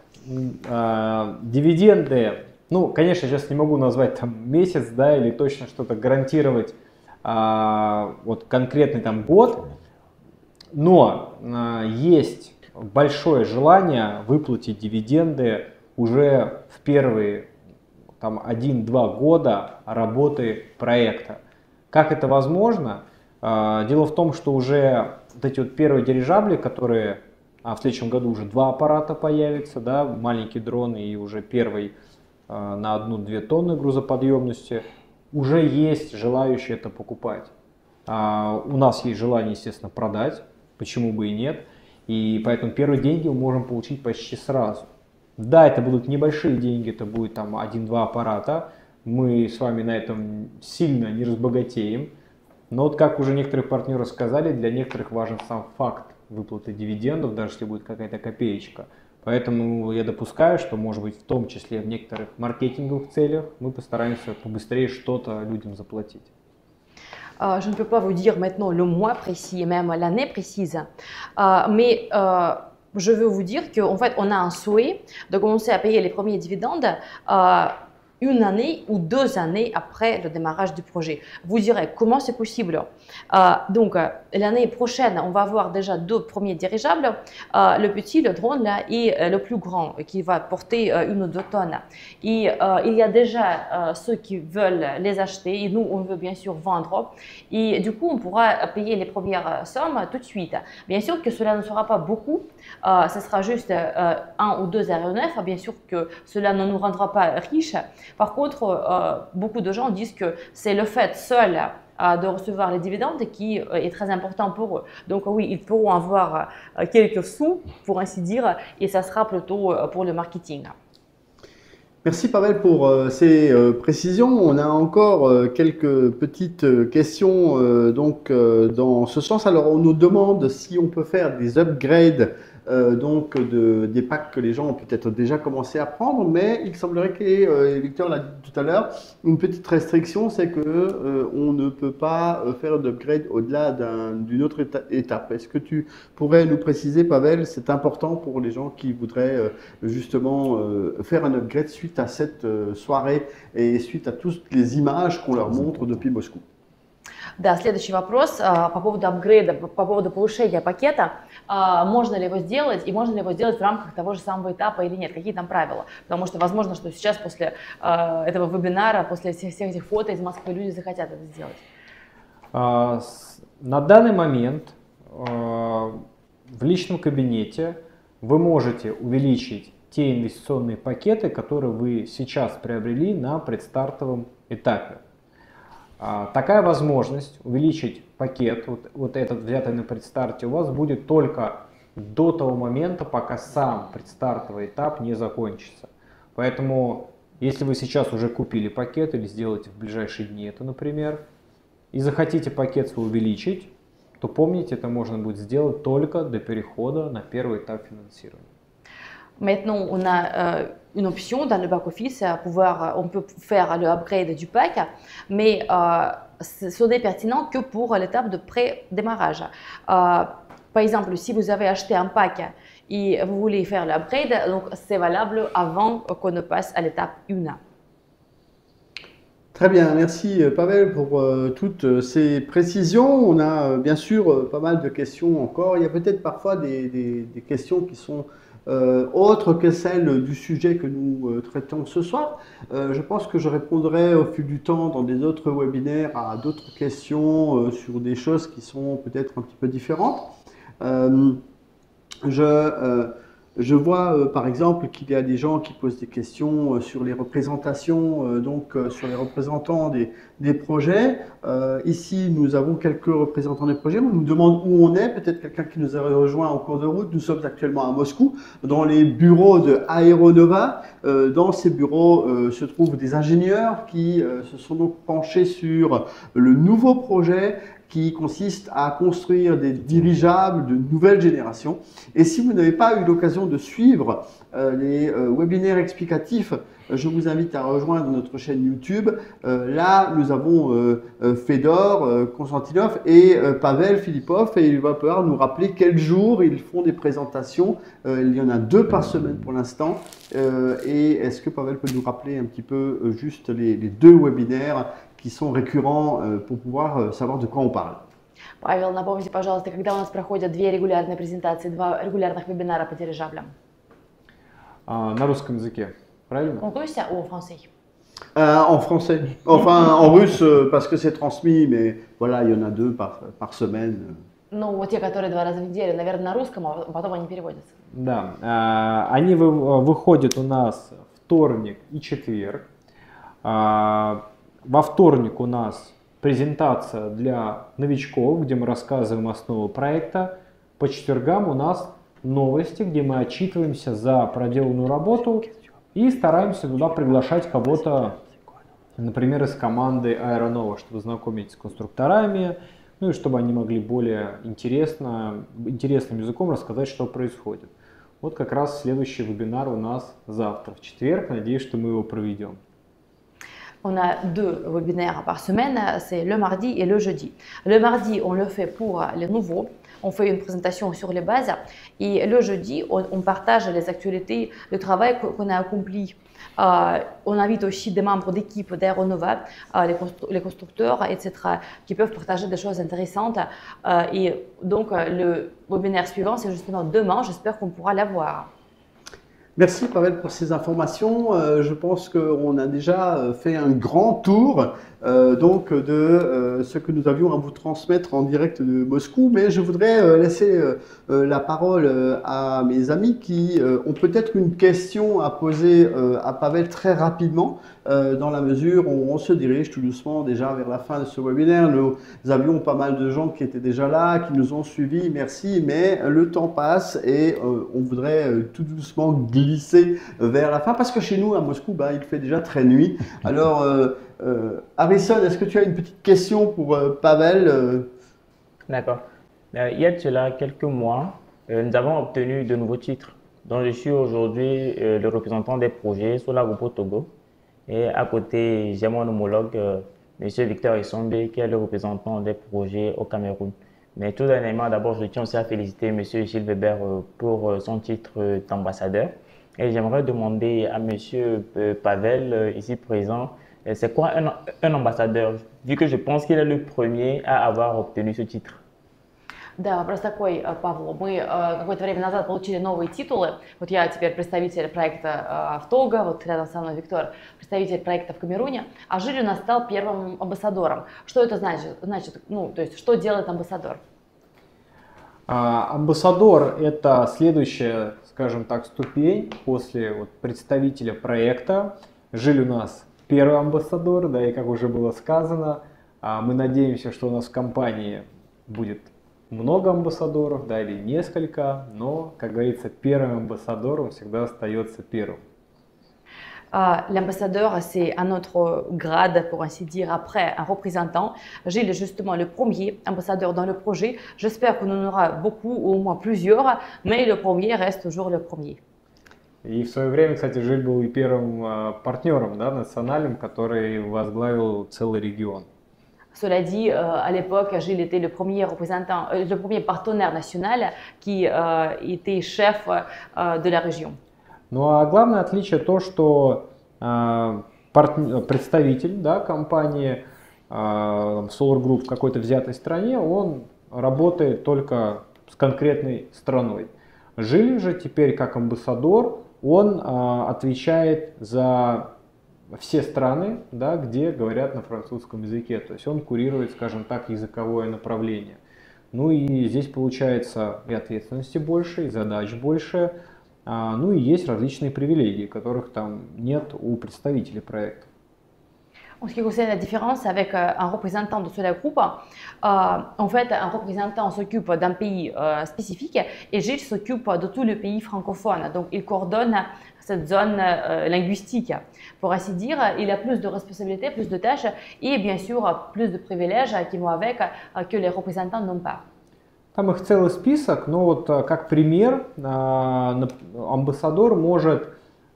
Дивиденды, ну, конечно, сейчас не могу назвать там месяц, да, или точно что-то гарантировать, вот конкретный там год. Но есть большое желание выплатить дивиденды уже в первые 1-2 года работы проекта. Как это возможно? Дело в том, что уже вот эти вот первые дирижабли, которые в следующем году уже 2 аппарата появятся, да, маленькие дроны и уже первый на 1-2 тонны грузоподъемности, уже есть желающие это покупать. У нас есть желание, естественно, продать. Почему бы и нет. И поэтому первые деньги мы можем получить почти сразу. Да, это будут небольшие деньги, это будет там 1-2 аппарата. Мы с вами на этом сильно не разбогатеем. Но вот как уже некоторые партнеры сказали, для некоторых важен сам факт выплаты дивидендов, даже если будет какая-то копеечка. Поэтому я допускаю, что, может быть, в том числе в некоторых маркетинговых целях мы постараемся побыстрее что-то людям заплатить. je ne peux pas vous dire maintenant le mois précis et même l'année précise, mais je veux vous dire qu'en fait, on a un souhait de commencer à payer les premiers dividendes une année ou 2 années après le démarrage du projet. Vous direz, comment c'est possible? Donc, l'année prochaine, on va avoir déjà 2 premiers dirigeables, le petit, le drone là, et le plus grand, qui va porter 1 ou 2 tonnes. Et il y a déjà ceux qui veulent les acheter, et nous, on veut bien sûr vendre. Et du coup, on pourra payer les premières sommes tout de suite. Bien sûr que cela ne sera pas beaucoup, ce sera juste 1 ou 2 aéronefs. Bien sûr que cela ne nous rendra pas riches. Par contre, beaucoup de gens disent que c'est le fait seul de recevoir les dividendes qui est très important pour eux. Donc oui, ils pourront avoir quelques sous, pour ainsi dire, et ça sera plutôt pour le marketing. Merci Pavel pour ces précisions. On a encore quelques petites questions dans ce sens. Alors on nous demande si on peut faire des upgrades des packs que les gens ont peut-être déjà commencé à prendre, mais il semblerait que Victor l'a dit tout à l'heure, une petite restriction, c'est que on ne peut pas faire d'upgrade au-delà d'une autre étape. Est-ce que tu pourrais nous préciser, Pavel, c'est important pour les gens qui voudraient justement faire un upgrade suite à cette soirée et suite à toutes les images qu'on leur montre depuis Moscou? Да, следующий вопрос по поводу апгрейда, по поводу повышения пакета. Можно ли его сделать и можно ли его сделать в рамках того же самого этапа или нет? Какие там правила? Потому что возможно, что сейчас после этого вебинара, после всех этих фото из Москвы люди захотят это сделать. На данный момент в личном кабинете вы можете увеличить те инвестиционные пакеты, которые вы сейчас приобрели на предстартовом этапе. Такая возможность увеличить пакет, вот этот взятый на предстарте, у вас будет только до того момента, пока сам предстартовый этап не закончится. Поэтому, если вы сейчас уже купили пакет или сделаете в ближайшие дни это, например, и захотите пакет свой увеличить, то помните, это можно будет сделать только до перехода на первый этап финансирования. Maintenant, on a une option dans le back-office, on peut faire le upgrade du pack, mais ce n'est pertinent que pour l'étape de pré-démarrage. Par exemple, si vous avez acheté un pack et vous voulez faire l'upgrade, donc c'est valable avant qu'on ne passe à l'étape 1. Très bien, merci Pavel pour toutes ces précisions. On a bien sûr pas mal de questions encore. Il y a peut-être parfois des questions qui sont autre que celle du sujet que nous traitons ce soir. Je pense que je répondrai au fil du temps dans des autres webinaires à d'autres questions sur des choses qui sont peut-être un petit peu différentes. Je vois par exemple qu'il y a des gens qui posent des questions sur les représentations, sur les représentants des projets. Ici, nous avons quelques représentants des projets. On nous demande où on est, peut-être quelqu'un qui nous a rejoint en cours de route. Nous sommes actuellement à Moscou, dans les bureaux de Aeronova. Dans ces bureaux se trouvent des ingénieurs qui se sont donc penchés sur le nouveau projet qui consiste à construire des dirigeables de nouvelle génération. Et si vous n'avez pas eu l'occasion de suivre les webinaires explicatifs, je vous invite à rejoindre notre chaîne YouTube. Là, nous avons Fedor Konstantinov et Pavel Filipov, et il va pouvoir nous rappeler quels jours ils font des présentations. Il y en a 2 par semaine pour l'instant. Et est-ce que Pavel peut nous rappeler un petit peu juste les 2 webinaires qui sont récurrents pour pouvoir savoir de quoi on parle? Павел, напомните, пожалуйста, когда у нас проходят 2 регулярные презентации, 2 регулярных вебинара по дирижаблям? На русском языке, правильно? En russe ou en français? En français. Enfin, en russe, parce que c'est transmis, mais voilà, il y en a 2 par semaine. Ну, вот те, которые 2 раза в неделю, наверное, на русском, а потом они переводятся. Да, они выходят у нас вторник и четверг. Во вторник у нас презентация для новичков, где мы рассказываем основы проекта. По четвергам у нас новости, где мы отчитываемся за проделанную работу и стараемся туда приглашать кого-то, например, из команды Aeronova, чтобы знакомить с конструкторами, ну и чтобы они могли более интересным языком рассказать, что происходит. Вот как раз следующий вебинар у нас завтра, в четверг. Надеюсь, что мы его проведем. On a 2 webinaires par semaine, c'est le mardi et le jeudi. Le mardi, on le fait pour les nouveaux, on fait une présentation sur les bases et le jeudi, on partage les actualités, le travail qu'on a accompli. On invite aussi des membres d'équipe d'Aeronova, les constructeurs, etc., qui peuvent partager des choses intéressantes. Et donc, le webinaire suivant, c'est justement demain, j'espère qu'on pourra l'avoir. Merci Pavel pour ces informations. Je pense qu'on a déjà fait un grand tour donc de ce que nous avions à vous transmettre en direct de Moscou, mais je voudrais laisser la parole à mes amis qui ont peut-être une question à poser à Pavel très rapidement, dans la mesure où on se dirige tout doucement déjà vers la fin de ce webinaire. Nous avions pas mal de gens qui étaient déjà là, qui nous ont suivis, merci, mais le temps passe et on voudrait tout doucement glisser vers la fin, parce que chez nous à Moscou, il fait déjà très nuit. Alors Harrison, est-ce que tu as une petite question pour Pavel? D'accord. Il y a de cela quelques mois, nous avons obtenu de nouveaux titres. Donc, je suis aujourd'hui le représentant des projets sur la groupe au Togo. Et à côté, j'ai mon homologue, M. Victor Essombe, qui est le représentant des projets au Cameroun. Mais tout dernièrement, d'abord, je tiens aussi à féliciter M. Gilles Weber pour son titre d'ambassadeur. Et j'aimerais demander à M. Pavel, ici présent, c'est quoi un ambassadeur, vu que je pense qu'il est le premier à avoir obtenu ce titre? Да, вопрос такой, Павлу. Мы какое-то время назад получили новые титулы. Вот я теперь представитель проекта в Того, вот рядом со мной Виктор, представитель проекта в Камеруне, а Жиль у нас стал первым амбассадором. Что это значит? То есть, что делает амбассадор? Амбассадор – это следующая, скажем так, ступень после представителя проекта. Жиль у нас первый амбассадор, да, и как уже было сказано, мы надеемся, что у нас в компании будет много амбассадоров, да, или несколько, но, как говорится, первый амбассадор, он всегда остается первым. L'ambassadeur, c'est un autre grade, pour ainsi dire, après un représentant. Gilles est justement le premier ambassadeur dans le projet. J'espère qu'on en aura beaucoup, ou au moins plusieurs, mais le premier reste toujours le premier. И в свое время, кстати, Жиль был и первым партнером, да, национальным, который возглавил целый регион. Cela dit, à l'époque, Gilles était le premier représentant, le premier partenaire national qui était chef de la région. Ну а главное отличие то, что представитель, да, компании Solar Group в какой-то взятой стране, он работает только с конкретной страной. Жиль же теперь как амбассадор, он отвечает за все страны, да, где говорят на французском языке. То есть он курирует, скажем так, языковое направление. Ну и здесь получается и ответственности больше, и задач больше. Ну и есть различные привилегии, которых там нет у представителей проекта. En ce qui concerne la différence avec un représentant de Solar Group, en fait, un représentant s'occupe d'un pays spécifique et Gilles s'occupe de tout le pays francophone. Donc, il coordonne cette zone linguistique. Pour ainsi dire, il a plus de responsabilités, plus de tâches et bien sûr plus de privilèges qui vont avec que les représentants n'ont pas. Там их целый список, но вот как пример, амбассадор может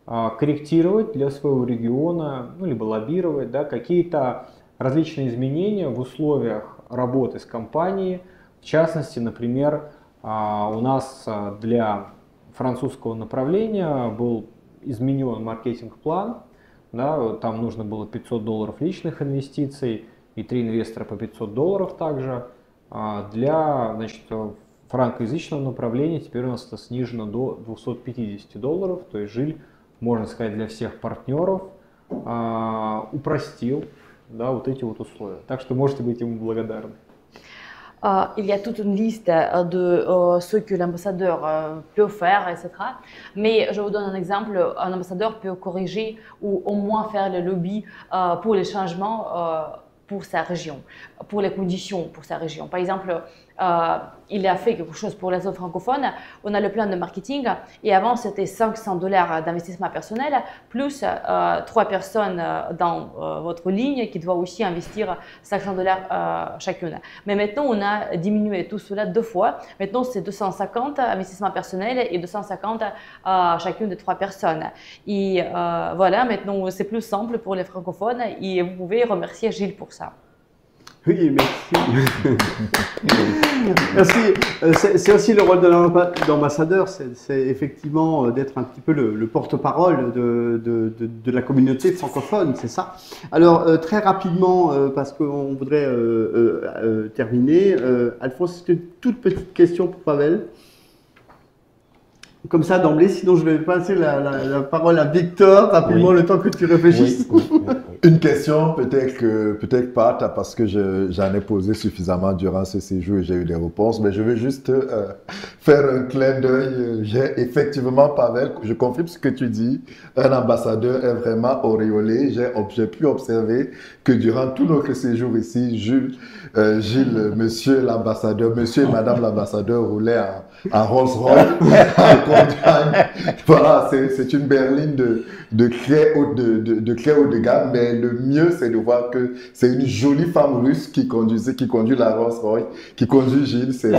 корректировать для своего региона, ну, либо лоббировать, да, какие-то различные изменения в условиях работы с компанией. В частности, например, у нас для французского направления был изменен маркетинг-план. Да, там нужно было $500 личных инвестиций и 3 инвестора по $500 также. Для, значит, франкоязычного направления теперь у нас это снижено до $250. То есть Жиль, можно сказать, для всех партнеров упростил, да, вот эти вот условия. Так что можете быть ему благодарны. Il y a toute une liste de ce que l'ambassadeur peut faire, etc. Mais je vous donne un exemple. Un ambassadeur peut corriger ou au moins faire le lobby pour les changements pour sa région, pour les conditions pour sa région. Par exemple, il a fait quelque chose pour les autres francophones. On a le plan de marketing et avant c'était $500 d'investissement personnel plus 3 personnes dans votre ligne qui doivent aussi investir $500 chacune. Mais maintenant on a diminué tout cela 2 fois. Maintenant c'est 250 investissements personnels et 250 chacune des 3 personnes. Et voilà, maintenant c'est plus simple pour les francophones et vous pouvez remercier Gilles pour ça. Oui, merci. Merci. C'est aussi le rôle de l'ambassadeur, c'est effectivement d'être un petit peu le porte-parole de la communauté francophone, c'est ça. Alors, très rapidement, parce qu'on voudrait terminer, Alphonse, c'est une toute petite question pour Pavel. Comme ça, d'emblée, sinon je vais passer la parole à Victor, rapidement, oui. Le temps que tu réfléchisses. Oui. Une question, peut-être pas, parce que j'en ai posé suffisamment durant ce séjour et j'ai eu des réponses, mais je veux juste faire un clin d'œil. J'ai effectivement, Pavel, je confirme ce que tu dis, un ambassadeur est vraiment auréolé. J'ai pu observer que durant tout notre séjour ici, Gilles, monsieur l'ambassadeur, monsieur et madame l'ambassadeur roulaient en Rolls-Royce. Voilà, c'est une berline de très haut de gamme, mais le mieux c'est de voir que c'est une jolie femme russe qui conduit la Rolls-Royce, qui conduit Gilles. C'est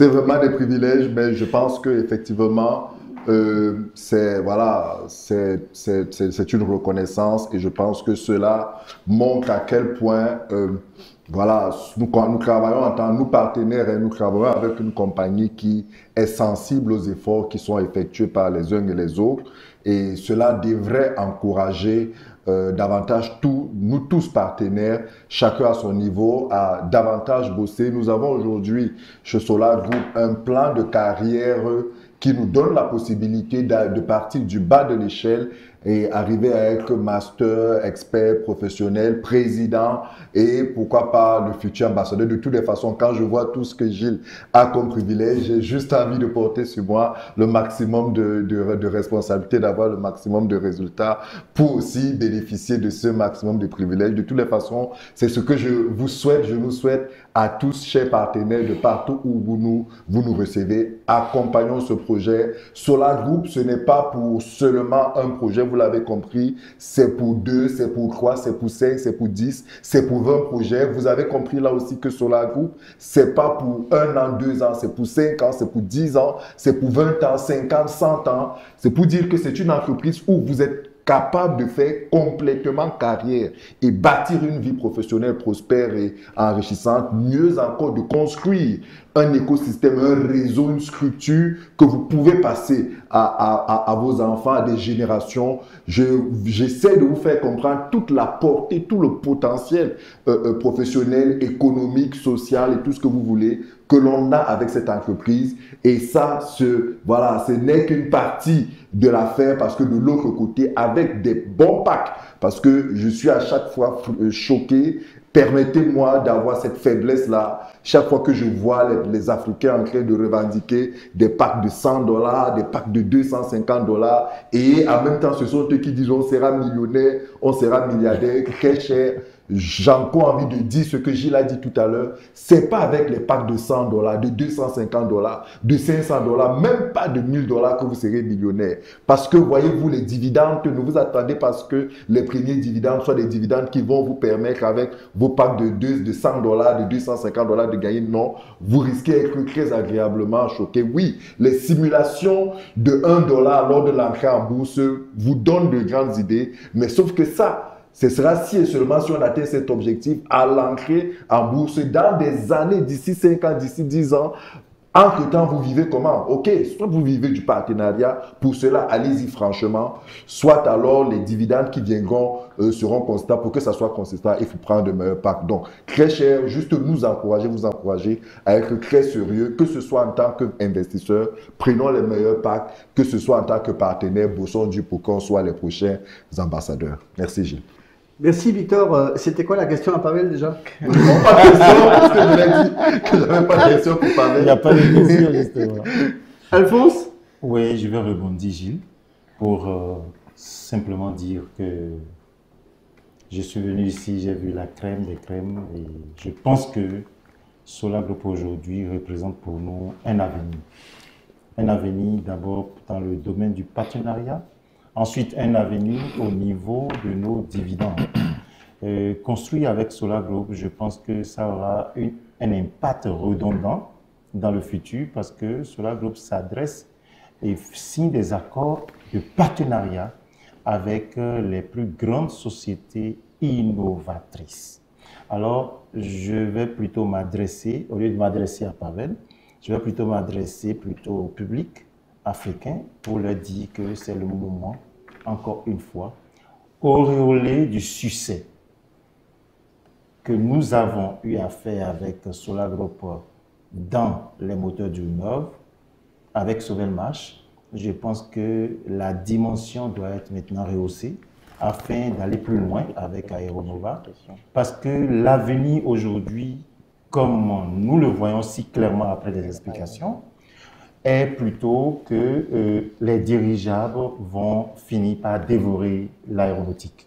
vraiment des privilèges, mais je pense que effectivement c'est une reconnaissance et je pense que cela montre à quel point voilà, nous travaillons en tant que nous partenaires et nous travaillons avec une compagnie qui est sensible aux efforts qui sont effectués par les uns et les autres. Et cela devrait encourager davantage nous tous partenaires, chacun à son niveau, à davantage bosser. Nous avons aujourd'hui chez Solar Group un plan de carrière qui nous donne la possibilité de partir du bas de l'échelle et arriver à être master, expert, professionnel, président et pourquoi pas le futur ambassadeur. De toutes les façons, quand je vois tout ce que Gilles a comme privilège, j'ai juste envie de porter sur moi le maximum de responsabilités, d'avoir le maximum de résultats pour aussi bénéficier de ce maximum de privilèges. De toutes les façons, c'est ce que je nous souhaite à tous, chers partenaires de partout où vous nous recevez. Accompagnons ce projet. Solar Group, ce n'est pas pour seulement un projet, vous l'avez compris, c'est pour 2, c'est pour 3, c'est pour 5, c'est pour 10, c'est pour 20 projets. Vous avez compris là aussi que Solar Group, c'est pas pour 1 an, 2 ans, c'est pour 5 ans, c'est pour 10 ans, c'est pour 20 ans, 50, 100 ans. C'est pour dire que c'est une entreprise où vous êtes capable de faire complètement carrière et bâtir une vie professionnelle prospère et enrichissante, mieux encore de construire un écosystème, un réseau, une structure que vous pouvez passer à vos enfants, à des générations. J'essaie de vous faire comprendre toute la portée, tout le potentiel professionnel, économique, social et tout ce que vous voulez que l'on a avec cette entreprise. Et ça, ce n'est qu'une partie de l'affaire parce que de l'autre côté, avec des bons packs, parce que je suis à chaque fois choqué. Permettez-moi d'avoir cette faiblesse-là. Chaque fois que je vois les Africains en train de revendiquer des packs de $100, des packs de $250, et en même temps, ce sont eux qui disent on sera millionnaire, on sera milliardaire, très cher. J'ai encore envie de dire ce que Gilles a dit tout à l'heure. C'est pas avec les packs de $100, de $250, de $500, même pas de $1000 que vous serez millionnaire. Parce que voyez-vous, les dividendes, ne vous attendez pas à ce que les premiers dividendes soient des dividendes qui vont vous permettre avec vos packs de $100, de $250 de gagner. Non, vous risquez d'être très agréablement choqué. Oui, les simulations de $1 lors de l'entrée en bourse vous donnent de grandes idées, mais sauf que ça, ce sera si et seulement si on atteint cet objectif à l'entrée en bourse dans des années, d'ici 5 ans, d'ici 10 ans. Entre-temps, vous vivez comment? Ok, soit vous vivez du partenariat, pour cela, allez-y franchement. Soit alors, les dividendes qui viendront seront constants. Pour que ça soit consistant, il faut prendre de meilleurs packs. Donc, très cher, juste vous encourager à être très sérieux, que ce soit en tant qu'investisseur, prenons les meilleurs packs, que ce soit en tant que partenaire, bossons dur pour qu'on soit les prochains ambassadeurs. Merci Gilles. Merci Victor. C'était quoi la question à Pavel déjà? Non, pas de question, parce que je l'ai dit que je n'avais pas de question pour Pavel. Il n'y a pas de question, justement. Alphonse? Oui, je vais rebondir, Gilles, pour simplement dire que Je suis venu ici, j'ai vu la crème des crèmes et je pense que Solar Group aujourd'hui représente pour nous un avenir. Un avenir d'abord dans le domaine du partenariat, ensuite un avenir au niveau de nos dividendes. Construit avec Solar Group, je pense que ça aura un impact redondant dans le futur parce que Solar Group s'adresse et signe des accords de partenariat avec les plus grandes sociétés innovatrices. Alors, je vais plutôt m'adresser, au lieu de m'adresser à Pavel, je vais plutôt m'adresser plutôt au public africain pour leur dire que c'est le moment, encore une fois, auréolé du succès que nous avons eu à faire avec Solar Group dans les moteurs du Nord, avec Sovelmash. Je pense que la dimension doit être maintenant rehaussée afin d'aller plus loin avec Aeronova. Parce que l'avenir aujourd'hui, comme nous le voyons si clairement après les explications, est plutôt que les dirigeables vont finir par dévorer l'aéronautique.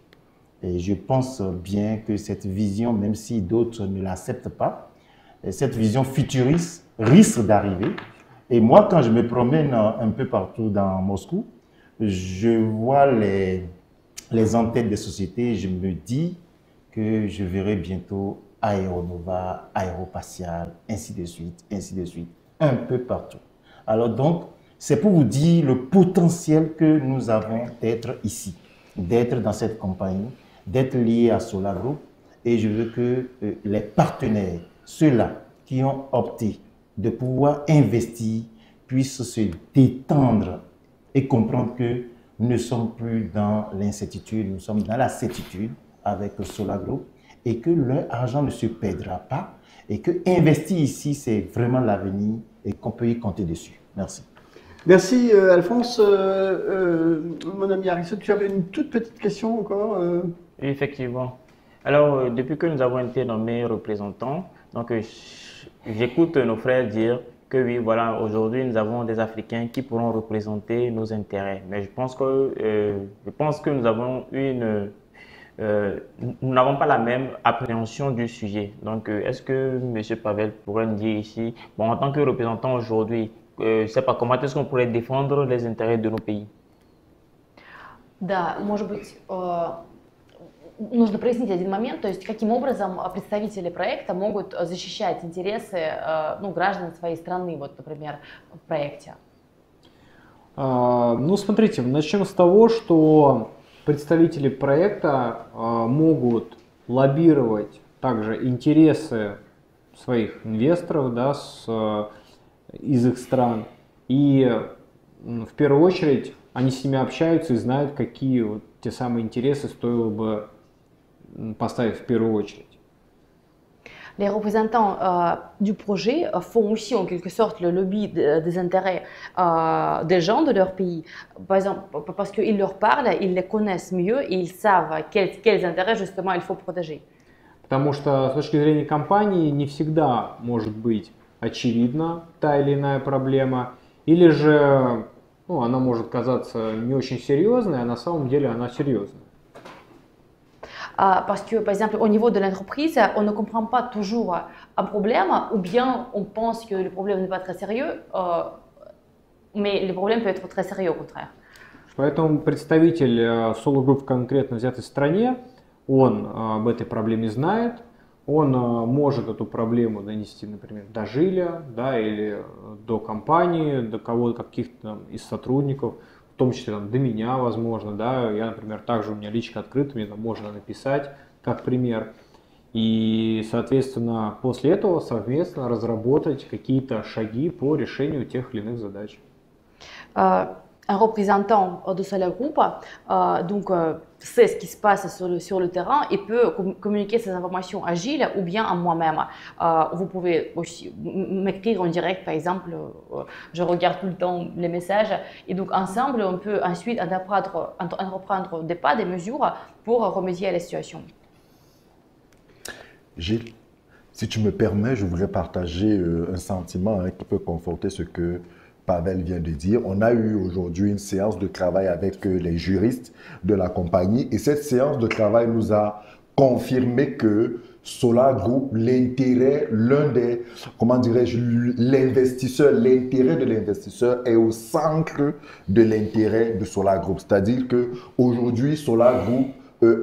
Et je pense bien que cette vision, même si d'autres ne l'acceptent pas, cette vision futuriste risque d'arriver. Et moi, quand je me promène un peu partout dans Moscou, je vois les entêtes des sociétés et je me dis que je verrai bientôt Aeronova, Aérospatiale, ainsi de suite, un peu partout. Alors donc, c'est pour vous dire le potentiel que nous avons d'être ici, d'être dans cette compagnie, d'être liés à Solar Group. Et je veux que les partenaires, ceux-là qui ont opté de pouvoir investir, puissent se détendre et comprendre que nous ne sommes plus dans l'incertitude, nous sommes dans la certitude avec Solar Group et que leur argent ne se perdra pas et que investir ici, c'est vraiment l'avenir et qu'on peut y compter dessus. Merci. Merci Alphonse. Mon ami Harrison, tu avais une toute petite question encore Effectivement. Alors, depuis que nous avons été nommés représentants, donc j'écoute nos frères dire que oui, voilà, aujourd'hui nous avons des Africains qui pourront représenter nos intérêts. Mais je pense que nous avons nous n'avons pas la même appréhension du sujet. Donc, est-ce que M. Pavel pourrait nous dire ici, bon, en tant que représentant aujourd'hui, je ne sais pas comment est-ce qu'on pourrait défendre les intérêts de nos pays? Да, может быть, нужно прояснить один момент, то есть каким образом представители проекта могут защищать интересы граждан своей страны, вот, например, в проекте. Ну, смотрите, начнем с того, что представители проекта могут лоббировать также интересы своих инвесторов, да, из их стран. И в первую очередь они с ними общаются и знают, какие вот те самые интересы стоило бы поставить в первую очередь. Les représentants du projet font aussi en quelque sorte le lobby des intérêts des gens de leur pays. Par exemple, parce qu'ils leur parlent, ils les connaissent mieux et ils savent quels intérêts justement il faut protéger. Потому что с точки зрения компании не всегда может быть очевидна та или иная проблема, или же она может казаться не очень серьезной, а на самом деле она серьезная. Parce que, par exemple, au niveau de l'entreprise, on ne comprend pas toujours un problème, ou bien on pense que le problème n'est pas très sérieux, mais le problème peut être très sérieux au contraire. Поэтому представитель Solar Group в конкретно взятой стране, он об этой проблеме знает, он может эту проблему донести, например, до Жиля, да, или до компании, до кого-то, каких-то из сотрудников, в том числе до меня, возможно, да, я, например, также у меня личка открыта, мне там можно написать, как пример, и, соответственно, после этого совместно разработать какие-то шаги по решению тех или иных задач. Un représentant de Solar Group sait ce qui se passe sur le terrain et peut communiquer ces informations à Gilles ou bien à moi-même. Vous pouvez aussi m'écrire en direct, par exemple, je regarde tout le temps les messages et donc ensemble on peut ensuite entreprendre des pas, des mesures pour remédier à la situation. Gilles, si tu me permets, je voudrais partager un sentiment qui peut conforter ce que Pavel vient de dire. On a eu aujourd'hui une séance de travail avec les juristes de la compagnie et cette séance de travail nous a confirmé que Solar Group, l'intérêt, comment dirais-je, l'intérêt de l'investisseur est au centre de l'intérêt de Solar Group. C'est-à-dire qu'aujourd'hui, Solar Group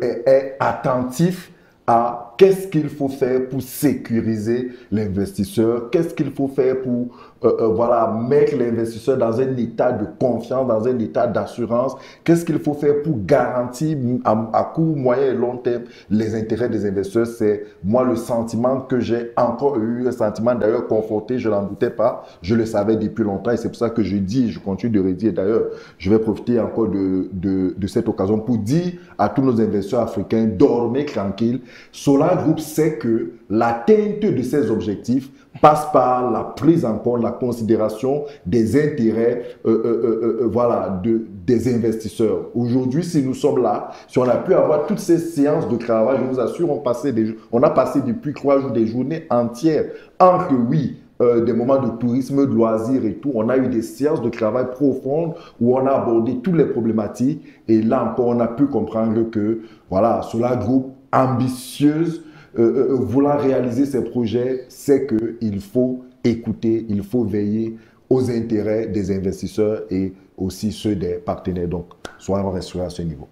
est attentif à qu'est-ce qu'il faut faire pour sécuriser l'investisseur, qu'est-ce qu'il faut faire pour voilà, mettre l'investisseur dans un état de confiance, dans un état d'assurance, qu'est-ce qu'il faut faire pour garantir à court, moyen et long terme les intérêts des investisseurs. C'est moi le sentiment que j'ai encore eu, un sentiment d'ailleurs conforté, je n'en doutais pas, je le savais depuis longtemps et c'est pour ça que je dis, je continue de redire d'ailleurs, je vais profiter encore de cette occasion pour dire à tous nos investisseurs africains, dormez tranquille. Solar Group sait que l'atteinte de ces objectifs passe par la prise en compte, la considération des intérêts voilà, des investisseurs. Aujourd'hui, si nous sommes là, si on a pu avoir toutes ces séances de travail, je vous assure, on a passé depuis 3 jours des journées entières entre, oui, des moments de tourisme, de loisirs et tout. On a eu des séances de travail profondes où on a abordé toutes les problématiques et là encore, on a pu comprendre que, voilà, Solar Group ambitieuse, voulant réaliser ces projets, c'est qu'il faut écouter, il faut veiller aux intérêts des investisseurs et aussi ceux des partenaires. Donc, soyons rassurés à ce niveau.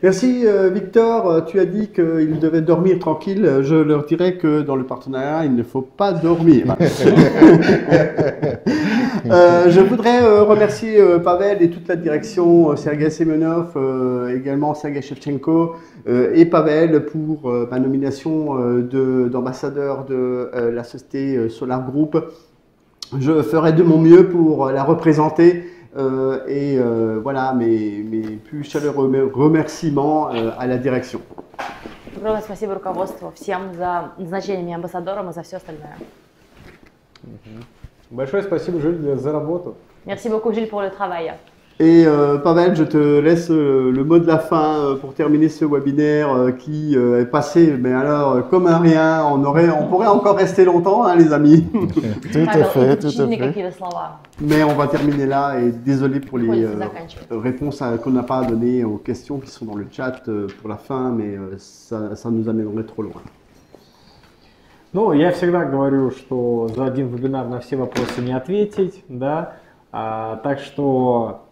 Merci Victor, tu as dit qu'ils devaient dormir tranquille. Je leur dirais que dans le partenariat, il ne faut pas dormir. Je voudrais remercier Pavel et toute la direction, Sergei Semenov, également Sergei Shevchenko et Pavel pour ma nomination d'ambassadeur de la société Solar Group. Je ferai de mon mieux pour la représenter. Voilà mes plus chaleureux remerciements à la direction. Огромное спасибо руководству, всем за назначение амбассадором и за все остальное. Большое спасибо, Жиль, за работу. Merci beaucoup, Gilles, pour le travail. Et Pavel, je te laisse le mot de la fin pour terminer ce webinaire qui est passé, mais alors comme un rien, on pourrait encore rester longtemps, hein, les amis. Tout à fait, tout à fait. Mais on va terminer là et désolé pour les réponses qu'on n'a pas données aux questions qui sont dans le chat pour la fin, mais ça nous amènerait trop loin. Ну, я всегда говорю, что за один вебинар на все вопросы не ответить, да, так что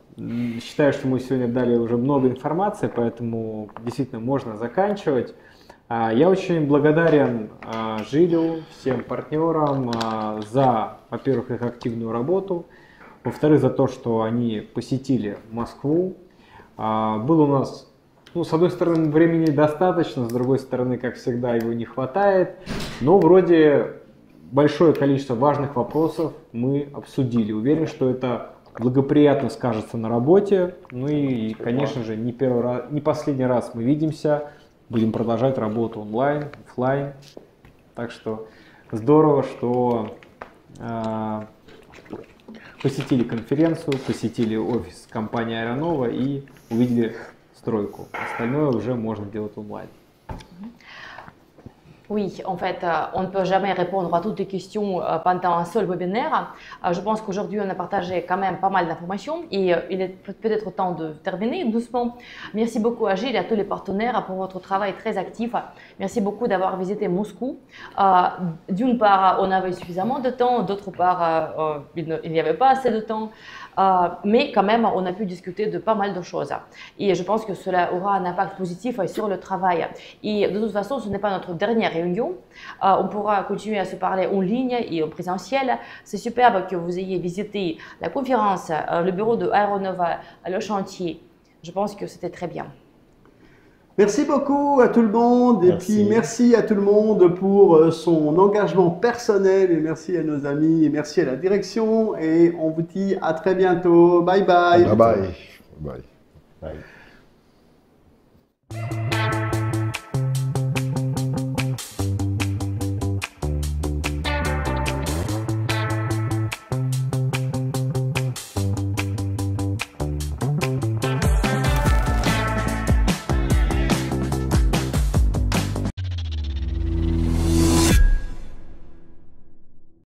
считаю, что мы сегодня дали уже много информации, поэтому действительно можно заканчивать. Я очень благодарен Жилю, всем партнерам за, во-первых, их активную работу, во-вторых, за то, что они посетили Москву. Был у нас, ну, с одной стороны, времени достаточно, с другой стороны, как всегда, его не хватает, но вроде большое количество важных вопросов мы обсудили. Уверен, что это благоприятно скажется на работе. Ну и, конечно же, не последний раз мы видимся. Будем продолжать работу онлайн, офлайн. Так что здорово, что посетили конференцию, посетили офис компании Aeronova и увидели стройку. Остальное уже можно делать онлайн. Oui, en fait, on ne peut jamais répondre à toutes les questions pendant un seul webinaire. Je pense qu'aujourd'hui, on a partagé quand même pas mal d'informations et il est peut-être temps de terminer doucement. Merci beaucoup à Gilles et à tous les partenaires pour votre travail très actif. Merci beaucoup d'avoir visité Moscou. D'une part, on avait suffisamment de temps, d'autre part, il n'y avait pas assez de temps. Mais quand même, on a pu discuter de pas mal de choses. Et je pense que cela aura un impact positif sur le travail. Et de toute façon, ce n'est pas notre dernière réunion. On pourra continuer à se parler en ligne et en présentiel. C'est superbe que vous ayez visité la conférence, le bureau de Aeronova, le chantier. Je pense que c'était très bien. Merci beaucoup à tout le monde et puis merci à tout le monde pour son engagement personnel et merci à nos amis et merci à la direction et on vous dit à très bientôt. Bye bye. Bye bye. Bye. Bye.